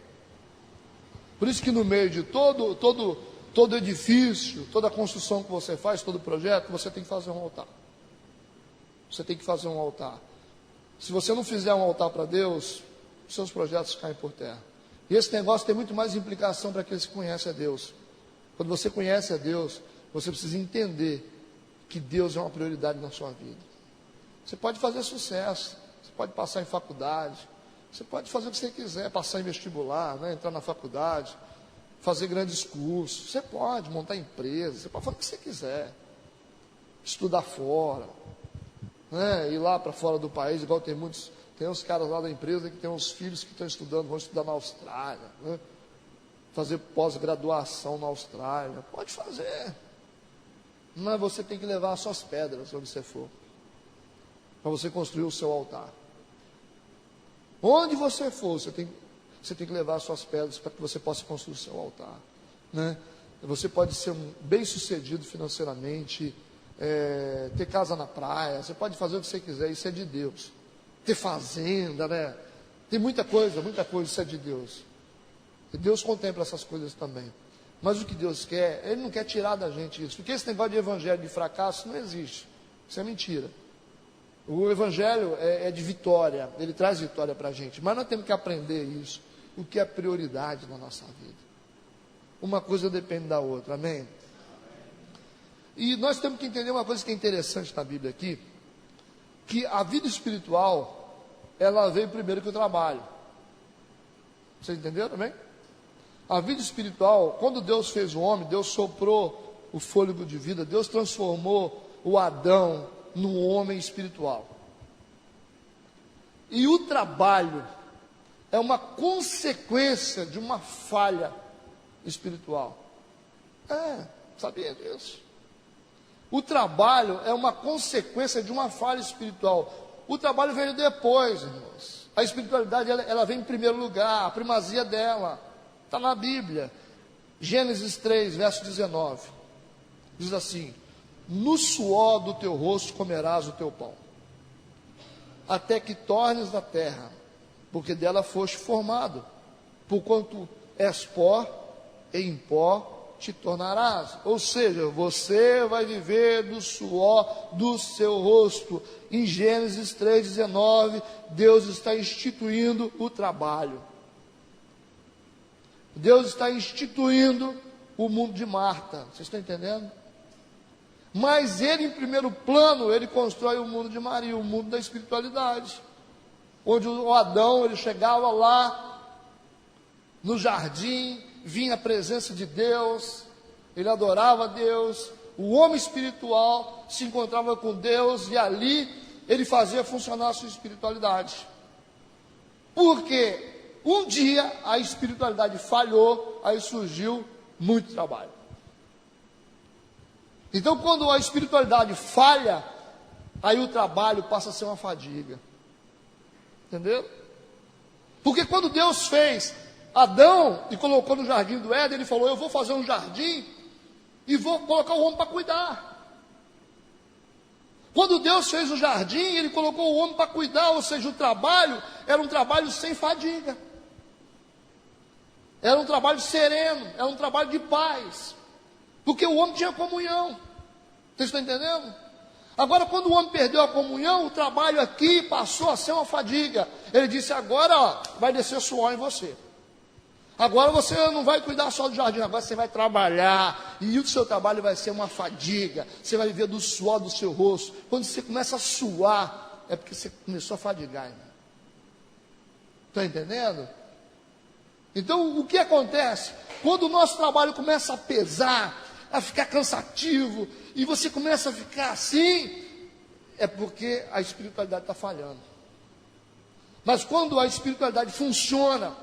Por isso que no meio de todo edifício, toda construção que você faz, todo projeto, você tem que fazer um altar. Você tem que fazer um altar. Se você não fizer um altar para Deus, seus projetos caem por terra. E esse negócio tem muito mais implicação para aqueles que conhecem a Deus. Quando você conhece a Deus, você precisa entender que Deus é uma prioridade na sua vida. Você pode fazer sucesso, você pode passar em faculdade, você pode fazer o que você quiser, passar em vestibular, né, entrar na faculdade, fazer grandes cursos, você pode montar empresa, você pode fazer o que você quiser, estudar fora, né, ir lá para fora do país, igual tem uns caras lá da empresa que tem uns filhos que estão estudando, vão estudar na Austrália, né, fazer pós-graduação na Austrália, pode fazer, mas você tem que levar as suas pedras onde você for, para você construir o seu altar. Onde você for, você tem que levar as suas pedras para que você possa construir o seu altar, né? Você pode ser bem-sucedido financeiramente, ter casa na praia, você pode fazer o que você quiser, isso é de Deus. Ter fazenda, né? Tem muita coisa, isso é de Deus. E Deus contempla essas coisas também. Mas o que Deus quer, Ele não quer tirar da gente isso, porque esse negócio de evangelho de fracasso não existe, isso é mentira. O evangelho é de vitória, ele traz vitória para a gente, mas nós temos que aprender isso, o que é prioridade na nossa vida. Uma coisa depende da outra, amém? E nós temos que entender uma coisa que é interessante na Bíblia aqui, que a vida espiritual, ela veio primeiro que o trabalho. Vocês entenderam também? A vida espiritual, quando Deus fez o homem, Deus soprou o fôlego de vida, Deus transformou o Adão no homem espiritual. E o trabalho é uma consequência de uma falha espiritual. Sabia disso? O trabalho é uma consequência de uma falha espiritual. O trabalho veio depois, irmãos. A espiritualidade ela vem em primeiro lugar, a primazia dela está na Bíblia. Gênesis 3, verso 19, diz assim: no suor do teu rosto comerás o teu pão, até que tornes na terra, porque dela foste formado, porquanto és pó, e em pó te tornarás. Ou seja, você vai viver do suor do seu rosto. Em Gênesis 3,19, Deus está instituindo o trabalho. Deus está instituindo o mundo de Marta. Vocês estão entendendo? Mas Ele, em primeiro plano, Ele constrói o mundo de Maria, o mundo da espiritualidade. Onde o Adão, ele chegava lá no jardim, vinha a presença de Deus, ele adorava a Deus, o homem espiritual se encontrava com Deus e ali ele fazia funcionar a sua espiritualidade. Porque um dia a espiritualidade falhou, aí surgiu muito trabalho. Então, quando a espiritualidade falha, aí o trabalho passa a ser uma fadiga. Entendeu? Porque quando Deus fez Adão e colocou no jardim do Éden, Ele falou: eu vou fazer um jardim e vou colocar o homem para cuidar. Quando Deus fez o jardim, Ele colocou o homem para cuidar, ou seja, o trabalho era um trabalho sem fadiga. Era um trabalho sereno, era um trabalho de paz. Porque o homem tinha comunhão. Vocês estão entendendo? Agora, quando o homem perdeu a comunhão, o trabalho aqui passou a ser uma fadiga. Ele disse: agora vai descer suor em você. Agora você não vai cuidar só do jardim, agora você vai trabalhar. E o seu trabalho vai ser uma fadiga. Você vai viver do suor do seu rosto. Quando você começa a suar, é porque você começou a fadigar. Está entendendo? Então, o que acontece? Quando o nosso trabalho começa a pesar, a ficar cansativo, e você começa a ficar assim, é porque a espiritualidade está falhando. Mas quando a espiritualidade funciona,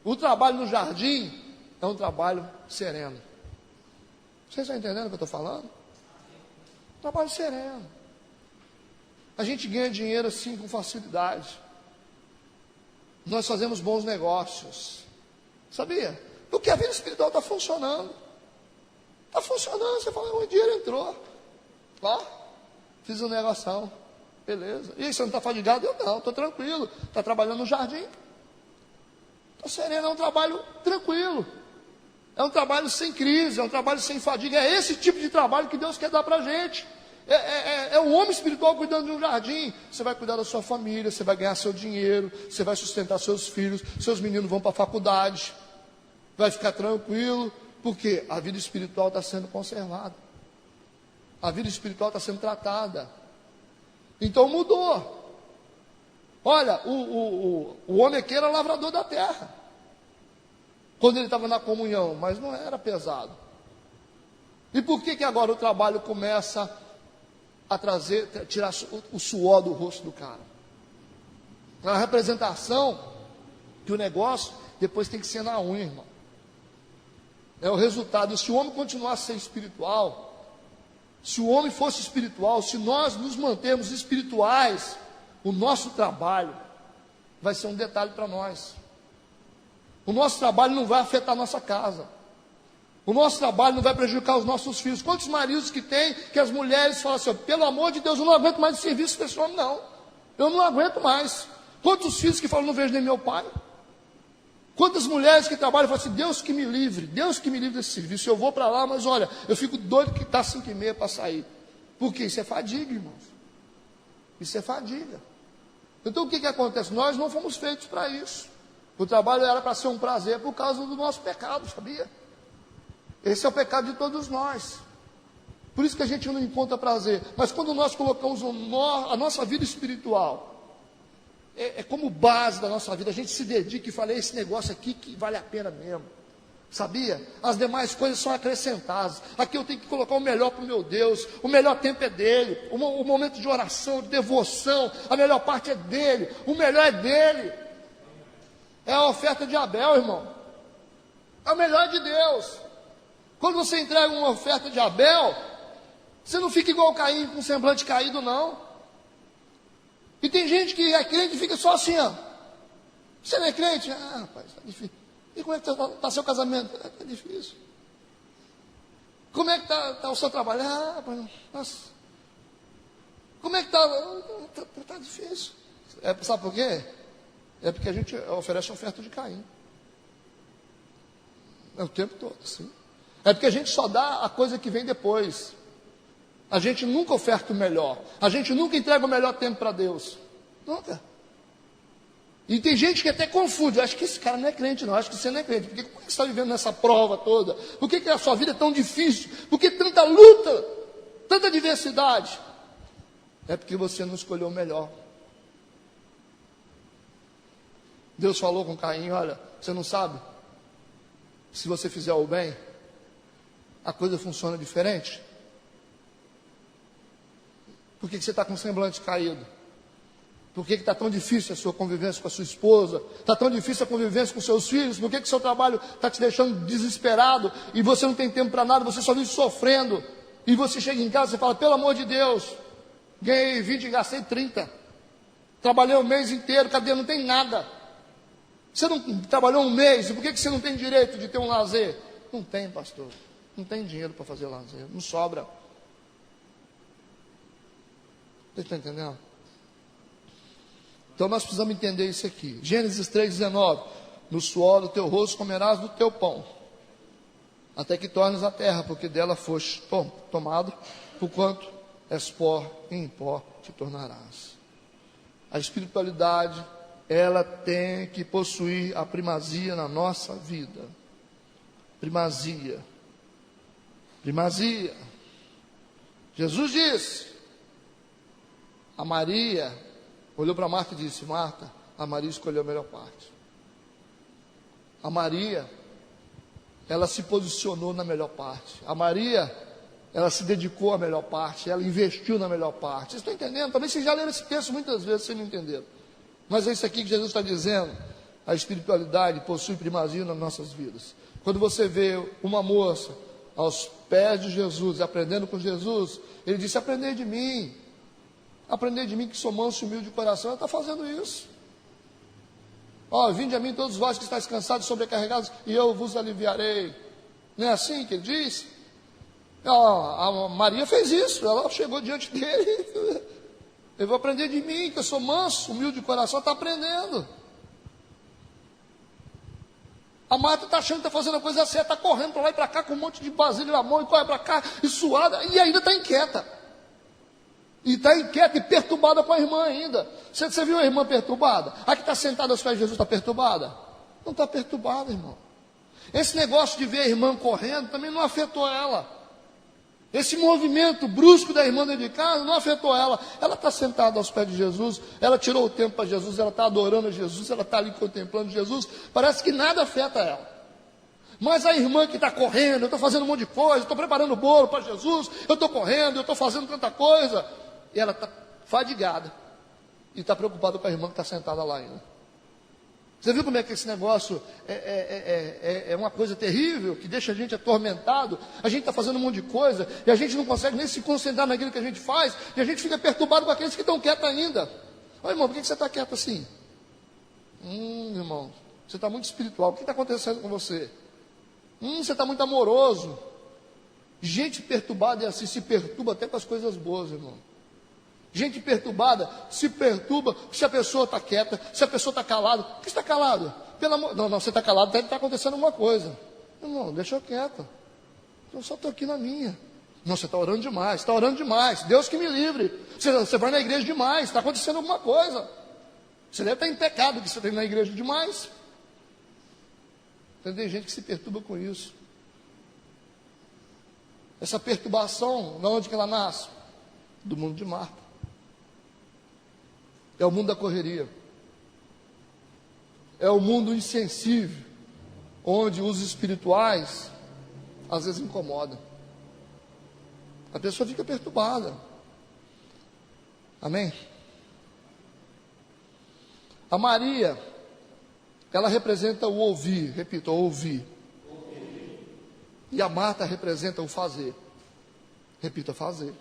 o trabalho no jardim é um trabalho sereno. Vocês estão entendendo o que eu estou falando? Trabalho sereno. A gente ganha dinheiro assim com facilidade. Nós fazemos bons negócios. Sabia? Porque a vida espiritual está funcionando. Está funcionando. Você fala: o dinheiro entrou. Ó, fiz um negoção. Beleza. E aí, você não está fadigado? Eu não, estou tranquilo. Está trabalhando no jardim. Estou sereno, é um trabalho tranquilo. É um trabalho sem crise, é um trabalho sem fadiga. É esse tipo de trabalho que Deus quer dar para a gente. É o homem espiritual cuidando de um jardim. Você vai cuidar da sua família, você vai ganhar seu dinheiro, você vai sustentar seus filhos, seus meninos vão para a faculdade, vai ficar tranquilo, porque a vida espiritual está sendo conservada, a vida espiritual está sendo tratada. Então mudou. Olha, o homem aqui era lavrador da terra, quando ele estava na comunhão, mas não era pesado. E por que agora o trabalho começa a tirar o suor do rosto do cara? É uma representação que o negócio depois tem que ser na unha, irmão. É o resultado. Se o homem continuar a ser espiritual, se o homem fosse espiritual, se nós nos mantermos espirituais, o nosso trabalho vai ser um detalhe para nós. O nosso trabalho não vai afetar a nossa casa. O nosso trabalho não vai prejudicar os nossos filhos. Quantos maridos que tem, que as mulheres falam assim, pelo amor de Deus, eu não aguento mais o serviço desse homem, não. Eu não aguento mais. Quantos filhos que falam, não vejo nem meu pai. Quantas mulheres que trabalham e falam assim, Deus que me livre desse serviço. Eu vou para lá, mas olha, eu fico doido que está 5h30 para sair. Por quê? Isso é fadiga, irmãos. Isso é fadiga. Então o que acontece? Nós não fomos feitos para isso. O trabalho era para ser um prazer por causa do nosso pecado, sabia? Esse é o pecado de todos nós. Por isso que a gente não encontra prazer. Mas quando nós colocamos a nossa vida espiritual, como base da nossa vida, a gente se dedica e fala, esse negócio aqui que vale a pena mesmo. Sabia? As demais coisas são acrescentadas. Aqui eu tenho que colocar o melhor para o meu Deus. O melhor tempo é dele. O momento de oração, de devoção, a melhor parte é dele. O melhor é dele. É a oferta de Abel, irmão. É o melhor de Deus. Quando você entrega uma oferta de Abel, você não fica igual Caim, com o semblante caído, não. E tem gente que é crente e fica só assim, ó. Você não é crente? Ah, rapaz, está difícil. E como é que está seu casamento? Está difícil. Como é que está o seu trabalho? Ah, rapaz, nossa. Como é que está? Está difícil. Sabe por quê? É porque a gente oferece a oferta de Caim. É o tempo todo, sim. É porque a gente só dá a coisa que vem depois. A gente nunca oferta o melhor. A gente nunca entrega o melhor tempo para Deus. Nunca. E tem gente que até confunde. Acho que esse cara não é crente, não. Acho que você não é crente. Porque como é que você está vivendo nessa prova toda? Por que a sua vida é tão difícil? Por que tanta luta? Tanta diversidade? É porque você não escolheu o melhor. Deus falou com Caim, olha, você não sabe? Se você fizer o bem, a coisa funciona diferente. Por que você está com o semblante caído? Por que está tão difícil a sua convivência com a sua esposa? Está tão difícil a convivência com seus filhos? Por que seu trabalho está te deixando desesperado? E você não tem tempo para nada, você só vive sofrendo. E você chega em casa e fala, pelo amor de Deus, ganhei 20 e gastei 30. Trabalhei o mês inteiro, cadê? Não tem nada. Você não trabalhou um mês, e por que você não tem direito de ter um lazer? Não tem, pastor. Não tem dinheiro para fazer lazer, não sobra. Você está entendendo? Então nós precisamos entender isso aqui. Gênesis 3,19. No suor do teu rosto comerás do teu pão, até que tornes a terra, porque dela foste tomado, porquanto és pó, e em pó te tornarás. A espiritualidade, ela tem que possuir a primazia na nossa vida. Primazia. Primazia. Jesus disse, a Maria olhou para Marta e disse, Marta, a Maria escolheu a melhor parte. A Maria, ela se posicionou na melhor parte. A Maria, ela se dedicou à melhor parte, ela investiu na melhor parte. Vocês estão entendendo? Talvez vocês já leram esse texto muitas vezes, vocês não entenderam. Mas é isso aqui que Jesus está dizendo. A espiritualidade possui primazia nas nossas vidas. Quando você vê uma moça aos pés de Jesus, aprendendo com Jesus, ele disse, aprendei de mim que sou manso e humilde de coração. Ela está fazendo isso. Vinde a mim todos vós que estáis cansados e sobrecarregados, e eu vos aliviarei. Não é assim que ele diz? A Maria fez isso, ela chegou diante dele, eu vou aprender de mim, que eu sou manso, humilde de coração. Está aprendendo. A Marta está achando que está fazendo a coisa certa, está correndo para lá e para cá com um monte de vasilha na mão, e corre para cá, e suada, e ainda está inquieta. E está inquieta e perturbada com a irmã ainda. Você viu a irmã perturbada? A que está sentada aos pés de Jesus está perturbada? Não está perturbada, irmão. Esse negócio de ver a irmã correndo também não afetou ela. Esse movimento brusco da irmã dentro de casa não afetou ela. Ela está sentada aos pés de Jesus, ela tirou o tempo para Jesus, ela está adorando a Jesus, ela está ali contemplando Jesus. Parece que nada afeta ela. Mas a irmã que está correndo, eu estou fazendo um monte de coisa, estou preparando o bolo para Jesus, eu estou correndo, eu estou fazendo tanta coisa. E ela está fadigada. E está preocupada com a irmã que está sentada lá ainda. Você viu como é que esse negócio é uma coisa terrível, que deixa a gente atormentado? A gente está fazendo um monte de coisa, e a gente não consegue nem se concentrar naquilo que a gente faz, e a gente fica perturbado com aqueles que estão quietos ainda. Ô irmão, por que você está quieto assim? Irmão, você está muito espiritual, o que está acontecendo com você? Você está muito amoroso. Gente perturbada é assim, se perturba até com as coisas boas, irmão. Gente perturbada se perturba se a pessoa está quieta, se a pessoa está calada. Por que está calado? Não, você está calado, deve estar acontecendo alguma coisa. Não, deixa eu quieto. Eu só estou aqui na minha. Não, você está orando demais, está orando demais. Deus que me livre. Você vai na igreja demais, está acontecendo alguma coisa. Você deve estar em pecado, que você está indo na igreja demais. Tem gente que se perturba com isso. Essa perturbação, de onde que ela nasce? Do mundo de Marta. É o mundo da correria. É o mundo insensível, onde os espirituais às vezes incomodam. A pessoa fica perturbada. Amém? A Maria, ela representa o ouvir, repito, o ouvir. E a Marta representa o fazer. Repita, fazer.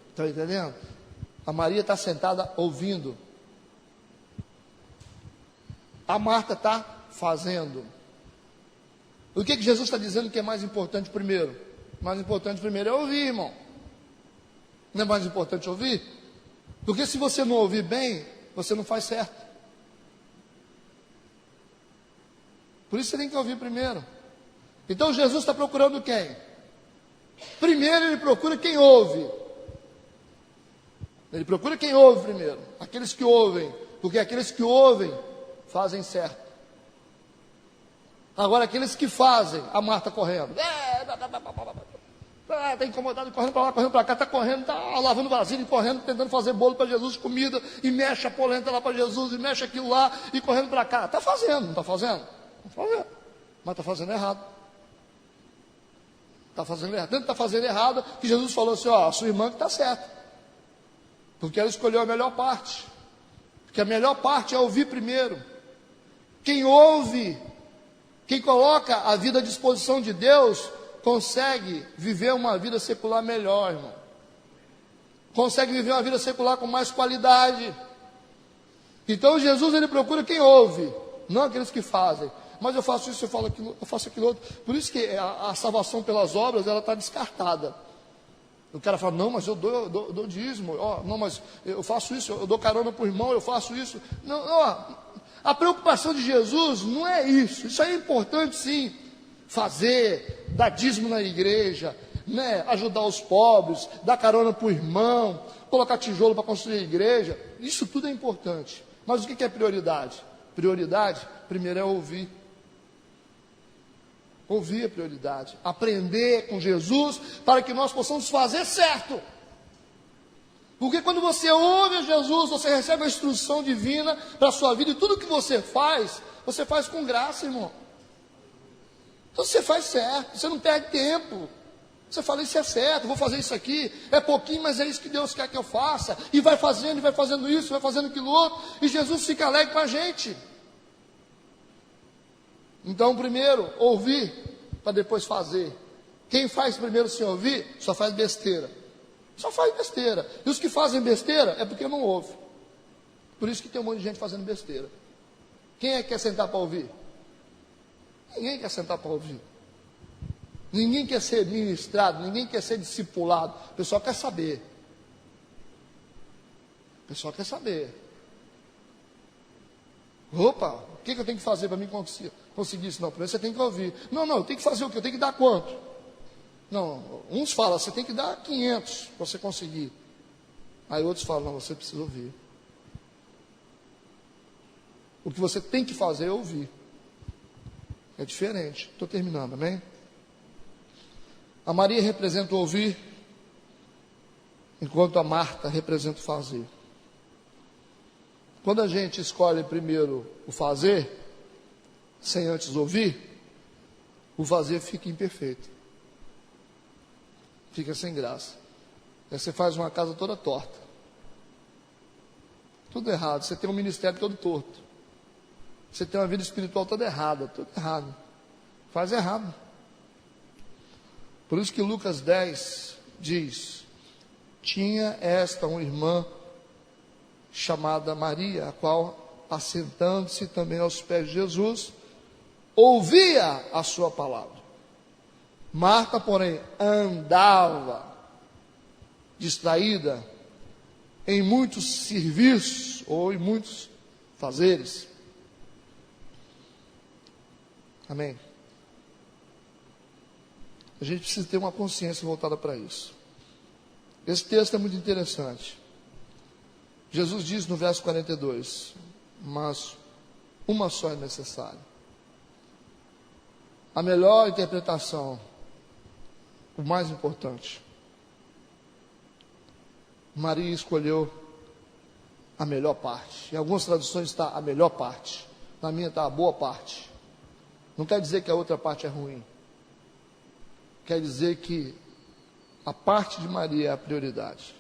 Estão entendendo? A Maria está sentada ouvindo. A Marta está fazendo. O que Jesus está dizendo que é mais importante primeiro? Mais importante primeiro é ouvir, irmão. Não é mais importante ouvir? Porque se você não ouvir bem, você não faz certo. Por isso você tem que ouvir primeiro. Então Jesus está procurando quem? Primeiro ele procura quem ouve. Ele procura quem ouve primeiro. Aqueles que ouvem. Porque aqueles que ouvem fazem certo. Agora aqueles que fazem, a Marta correndo. Está incomodado, correndo para lá, correndo para cá, está correndo, está lavando vasilha, correndo, tentando fazer bolo para Jesus, comida, e mexe a polenta lá para Jesus, e mexe aquilo lá, e correndo para cá. Está fazendo, não está fazendo? Está fazendo. Mas está fazendo errado. Está fazendo errado. Tanto está fazendo errado que Jesus falou assim: ó, a sua irmã que está certa. Porque ela escolheu a melhor parte. Porque a melhor parte é ouvir primeiro. Quem ouve, quem coloca a vida à disposição de Deus, consegue viver uma vida secular melhor, irmão. Consegue viver uma vida secular com mais qualidade. Então Jesus ele procura quem ouve, não aqueles que fazem. Mas eu faço isso, eu faço aquilo outro. Por isso que a salvação pelas obras, ela está descartada. O cara fala: não, mas eu dou dízimo, não, mas eu faço isso, eu dou carona para o irmão, eu faço isso. Não, a preocupação de Jesus não é isso. Isso aí é importante sim, fazer, dar dízimo na igreja, né? Ajudar os pobres, dar carona para o irmão, colocar tijolo para construir a igreja. Isso tudo é importante. Mas o que é prioridade? Prioridade, primeiro é ouvir. Ouvir é prioridade. Aprender com Jesus para que nós possamos fazer certo. Porque quando você ouve a Jesus, você recebe a instrução divina para a sua vida. E tudo que você faz com graça, irmão. Então você faz certo, você não perde tempo. Você fala: isso é certo, vou fazer isso aqui. É pouquinho, mas é isso que Deus quer que eu faça. E vai fazendo isso, vai fazendo aquilo outro. E Jesus fica alegre com a gente. Então, primeiro, ouvir, para depois fazer. Quem faz primeiro sem ouvir, só faz besteira. Só faz besteira. E os que fazem besteira, é porque não ouvem. Por isso que tem um monte de gente fazendo besteira. Quem é que quer sentar para ouvir? Ninguém quer sentar para ouvir. Ninguém quer ser ministrado, ninguém quer ser discipulado. O pessoal quer saber. O pessoal quer saber. Opa, o que eu tenho que fazer para mim conseguir isso? Não, primeiro você tem que ouvir. Não, eu tenho que fazer o quê? Eu tenho que dar quanto? Não, uns falam: você tem que dar 500 para você conseguir. Aí outros falam, não, você precisa ouvir. O que você tem que fazer é ouvir. É diferente. Estou terminando, amém? A Maria representa o ouvir, enquanto a Marta representa o fazer. Quando a gente escolhe primeiro o fazer, sem antes ouvir, o fazer fica imperfeito. Fica sem graça. Aí você faz uma casa toda torta. Tudo errado. Você tem um ministério todo torto. Você tem uma vida espiritual toda errada. Tudo errado. Faz errado. Por isso que Lucas 10 diz: tinha esta uma irmã chamada Maria, a qual, assentando-se também aos pés de Jesus, ouvia a sua palavra. Marta, porém, andava distraída em muitos serviços ou em muitos fazeres. Amém? A gente precisa ter uma consciência voltada para isso. Esse texto é muito interessante. Jesus diz no verso 42, mas uma só é necessária. A melhor interpretação, o mais importante, Maria escolheu a melhor parte. Em algumas traduções está a melhor parte. Na minha está a boa parte. Não quer dizer que a outra parte é ruim. Quer dizer que a parte de Maria é a prioridade,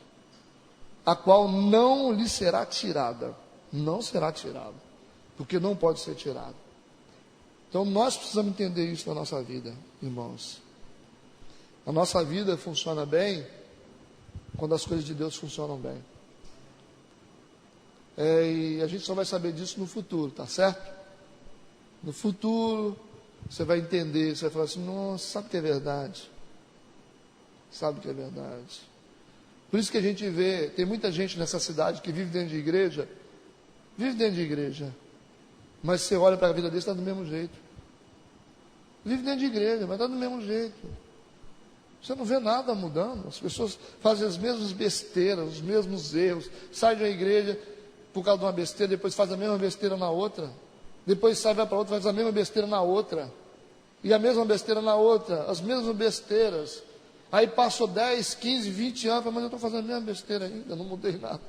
a qual não lhe será tirada. Não será tirada, porque não pode ser tirada. Então nós precisamos entender isso na nossa vida, irmãos. A nossa vida funciona bem quando as coisas de Deus funcionam bem. E a gente só vai saber disso no futuro, tá certo? No futuro, você vai entender, você vai falar assim, nossa, sabe que é verdade? Sabe que é verdade. Por isso que a gente vê, tem muita gente nessa cidade que vive dentro de igreja, mas você olha para a vida dele, está do mesmo jeito. Vive dentro de igreja, mas está do mesmo jeito. Você não vê nada mudando. As pessoas fazem as mesmas besteiras, os mesmos erros. Sai de uma igreja por causa de uma besteira, depois faz a mesma besteira na outra. Depois sai, vai para outra, faz a mesma besteira na outra. E a mesma besteira na outra, as mesmas besteiras. Aí passou 10, 15, 20 anos, mas eu estou fazendo a mesma besteira ainda, não mudei nada.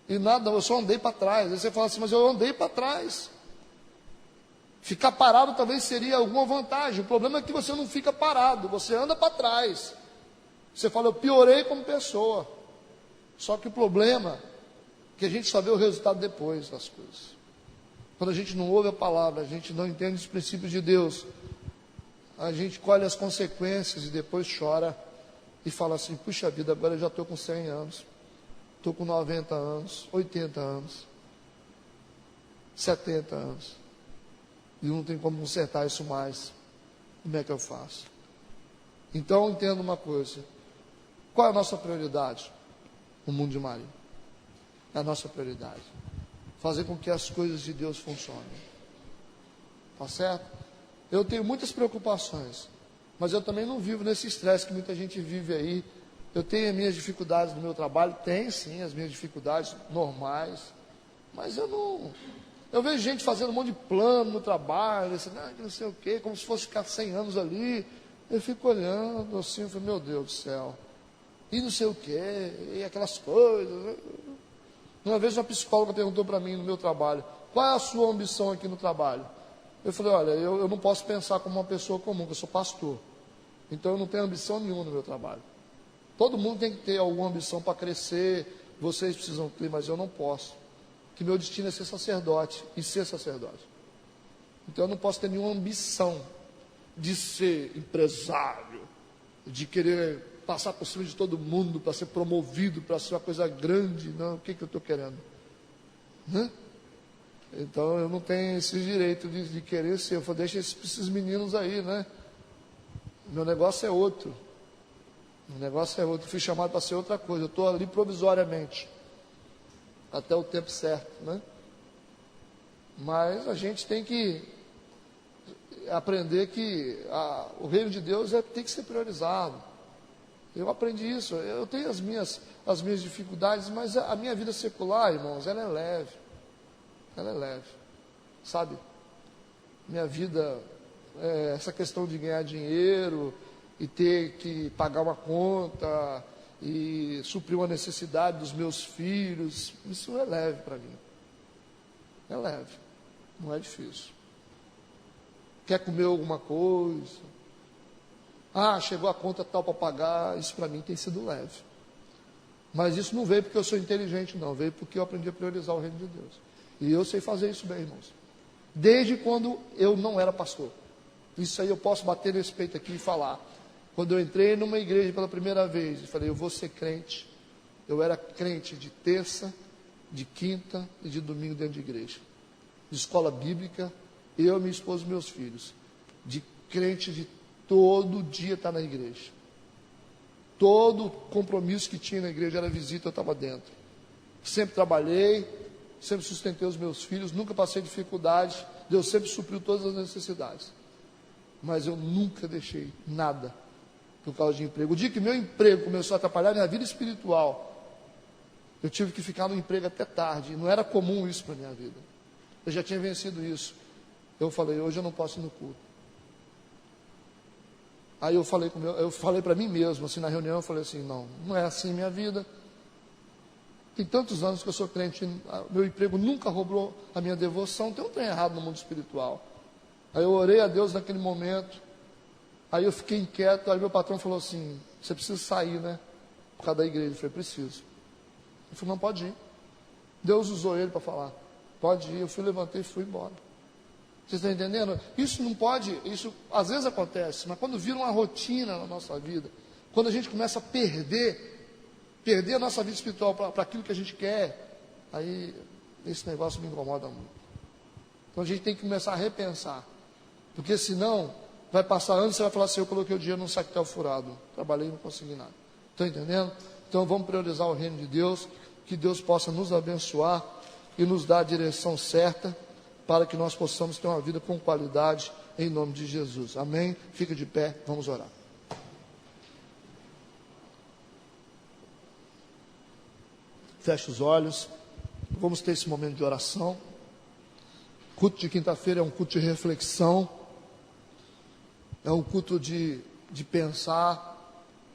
E nada, eu só andei para trás. Aí você fala assim, mas eu andei para trás. Ficar parado talvez seria alguma vantagem. O problema é que você não fica parado, você anda para trás. Você fala, eu piorei como pessoa. Só que o problema é que a gente só vê o resultado depois das coisas. Quando a gente não ouve a palavra, a gente não entende os princípios de Deus, a gente colhe as consequências e depois chora e fala assim, puxa vida, agora eu já estou com 100 anos, estou com 90 anos, 80 anos, 70 anos. E não tem como consertar isso mais. Como é que eu faço? Então, entenda uma coisa. Qual é a nossa prioridade? O mundo de Maria. É a nossa prioridade. Fazer com que as coisas de Deus funcionem. Tá certo? Eu tenho muitas preocupações. Mas eu também não vivo nesse estresse que muita gente vive aí. Eu tenho as minhas dificuldades no meu trabalho. Tenho sim as minhas dificuldades normais. Mas eu não... Eu vejo gente fazendo um monte de plano no trabalho, assim, não sei o quê, como se fosse ficar 100 anos ali. Eu fico olhando assim, eu falo, meu Deus do céu. E não sei o quê, e aquelas coisas. Uma vez uma psicóloga perguntou para mim no meu trabalho, qual é a sua ambição aqui no trabalho? Eu falei, olha, eu não posso pensar como uma pessoa comum, porque eu sou pastor. Então eu não tenho ambição nenhuma no meu trabalho. Todo mundo tem que ter alguma ambição para crescer, vocês precisam ter, mas eu não posso. Que meu destino é ser sacerdote e ser sacerdote. Então eu não posso ter nenhuma ambição de ser empresário, de querer passar por cima de todo mundo para ser promovido, para ser uma coisa grande. Não, o que eu estou querendo? Então eu não tenho esse direito de querer ser. Eu falei, deixa esses meninos aí, né? Meu negócio é outro. Meu negócio é outro. Eu fui chamado para ser outra coisa. Eu estou ali provisoriamente. Até o tempo certo, né? Mas a gente tem que aprender que o reino de Deus tem que ser priorizado. Eu aprendi isso. Eu tenho as minhas dificuldades, mas a minha vida secular, irmãos, ela é leve. Ela é leve. Sabe? Minha vida, essa questão de ganhar dinheiro e ter que pagar uma conta e suprir uma necessidade dos meus filhos, isso é leve para mim. É leve. Não é difícil. Quer comer alguma coisa? Chegou a conta tal para pagar, isso para mim tem sido leve. Mas isso não veio porque eu sou inteligente, não. Veio porque eu aprendi a priorizar o reino de Deus. E eu sei fazer isso bem, irmãos. Desde quando eu não era pastor. Isso aí eu posso bater nesse peito aqui e falar. Quando eu entrei numa igreja pela primeira vez, e falei, eu vou ser crente. Eu era crente de terça, de quinta e de domingo dentro de igreja. De escola bíblica, eu, minha esposa e meus filhos. De crente de todo dia estar na igreja. Todo compromisso que tinha na igreja era visita, eu estava dentro. Sempre trabalhei, sempre sustentei os meus filhos, nunca passei dificuldade, Deus sempre supriu todas as necessidades. Mas eu nunca deixei nada por causa de emprego. O dia que meu emprego começou a atrapalhar minha vida espiritual, eu tive que ficar no emprego até tarde. Não era comum isso para a minha vida. Eu já tinha vencido isso. Eu falei, hoje eu não posso ir no culto. Aí eu falei para mim mesmo, assim, na reunião, eu falei assim, não é assim minha vida. Tem tantos anos que eu sou crente, meu emprego nunca roubou a minha devoção, tem um trem errado no mundo espiritual. Aí eu orei a Deus naquele momento, aí eu fiquei inquieto, aí meu patrão falou assim, você precisa sair, né, por causa da igreja. Eu falei, preciso. Ele falou, não, pode ir. Deus usou ele para falar, pode ir. Eu levantei e fui embora. Vocês estão entendendo? Isso não pode, isso às vezes acontece, mas quando vira uma rotina na nossa vida, quando a gente começa a perder a nossa vida espiritual para aquilo que a gente quer, aí esse negócio me incomoda muito. Então a gente tem que começar a repensar, porque senão vai passar anos e você vai falar assim, eu coloquei o dinheiro num saquetel furado, trabalhei e não consegui nada. Estão entendendo? Então vamos priorizar o reino de Deus, que Deus possa nos abençoar e nos dar a direção certa, para que nós possamos ter uma vida com qualidade, em nome de Jesus. Amém? Fica de pé, vamos orar. Feche os olhos, vamos ter esse momento de oração. Culto de quinta-feira é um culto de reflexão, é um culto de pensar,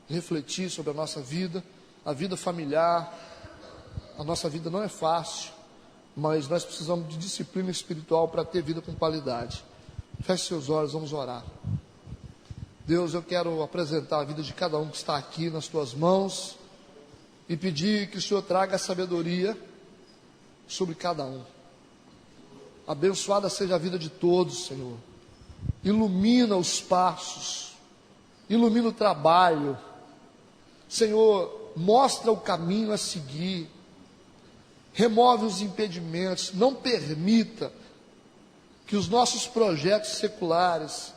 refletir sobre a nossa vida, a vida familiar. A nossa vida não é fácil, mas nós precisamos de disciplina espiritual para ter vida com qualidade. Feche seus olhos, vamos orar. Deus, eu quero apresentar a vida de cada um que está aqui nas tuas mãos e pedir que o Senhor traga sabedoria sobre cada um. Abençoada seja a vida de todos, Senhor. Ilumina os passos, ilumina o trabalho. Senhor, mostra o caminho a seguir. Remove os impedimentos, não permita que os nossos projetos seculares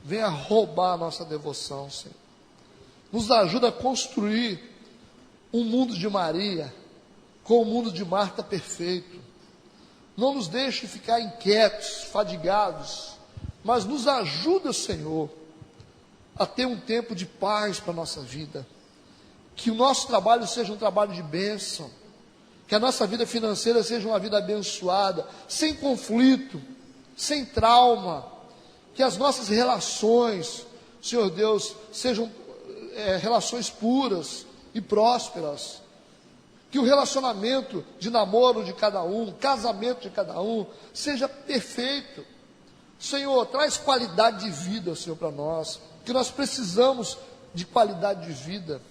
venham roubar a nossa devoção, Senhor. Nos ajuda a construir um mundo de Maria com o mundo de Marta perfeito. Não nos deixe ficar inquietos, fadigados, mas nos ajuda, Senhor, a ter um tempo de paz para a nossa vida. Que o nosso trabalho seja um trabalho de bênção. Que a nossa vida financeira seja uma vida abençoada, sem conflito, sem trauma. Que as nossas relações, Senhor Deus, sejam relações puras e prósperas. Que o relacionamento de namoro de cada um, casamento de cada um, seja perfeito. Senhor, traz qualidade de vida, Senhor, para nós. Que nós precisamos de qualidade de vida.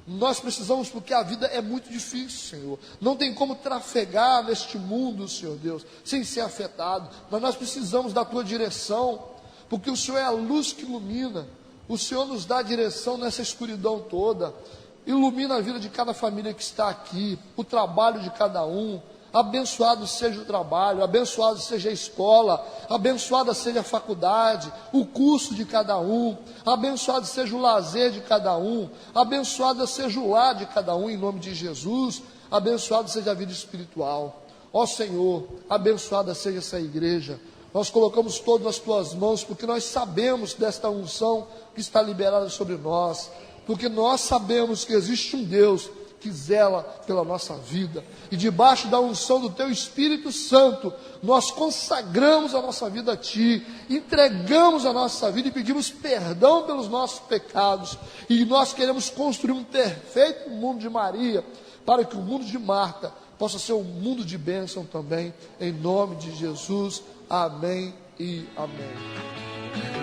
Nós precisamos, porque a vida é muito difícil, Senhor. Não tem como trafegar neste mundo, Senhor Deus, sem ser afetado. Mas nós precisamos da tua direção, porque o Senhor é a luz que ilumina. O Senhor nos dá a direção nessa escuridão toda. Ilumina a vida de cada família que está aqui, o trabalho de cada um. Abençoado seja o trabalho, abençoado seja a escola, abençoada seja a faculdade, o curso de cada um, abençoado seja o lazer de cada um, abençoada seja o lar de cada um, em nome de Jesus, abençoado seja a vida espiritual. Ó Senhor, abençoada seja essa igreja. Nós colocamos todos nas tuas mãos, porque nós sabemos desta unção que está liberada sobre nós. porque nós sabemos que existe um Deus que zela pela nossa vida, e debaixo da unção do Teu Espírito Santo, nós consagramos a nossa vida a Ti, entregamos a nossa vida e pedimos perdão pelos nossos pecados, e nós queremos construir um perfeito mundo de Maria, para que o mundo de Marta possa ser um mundo de bênção também, em nome de Jesus, amém e amém.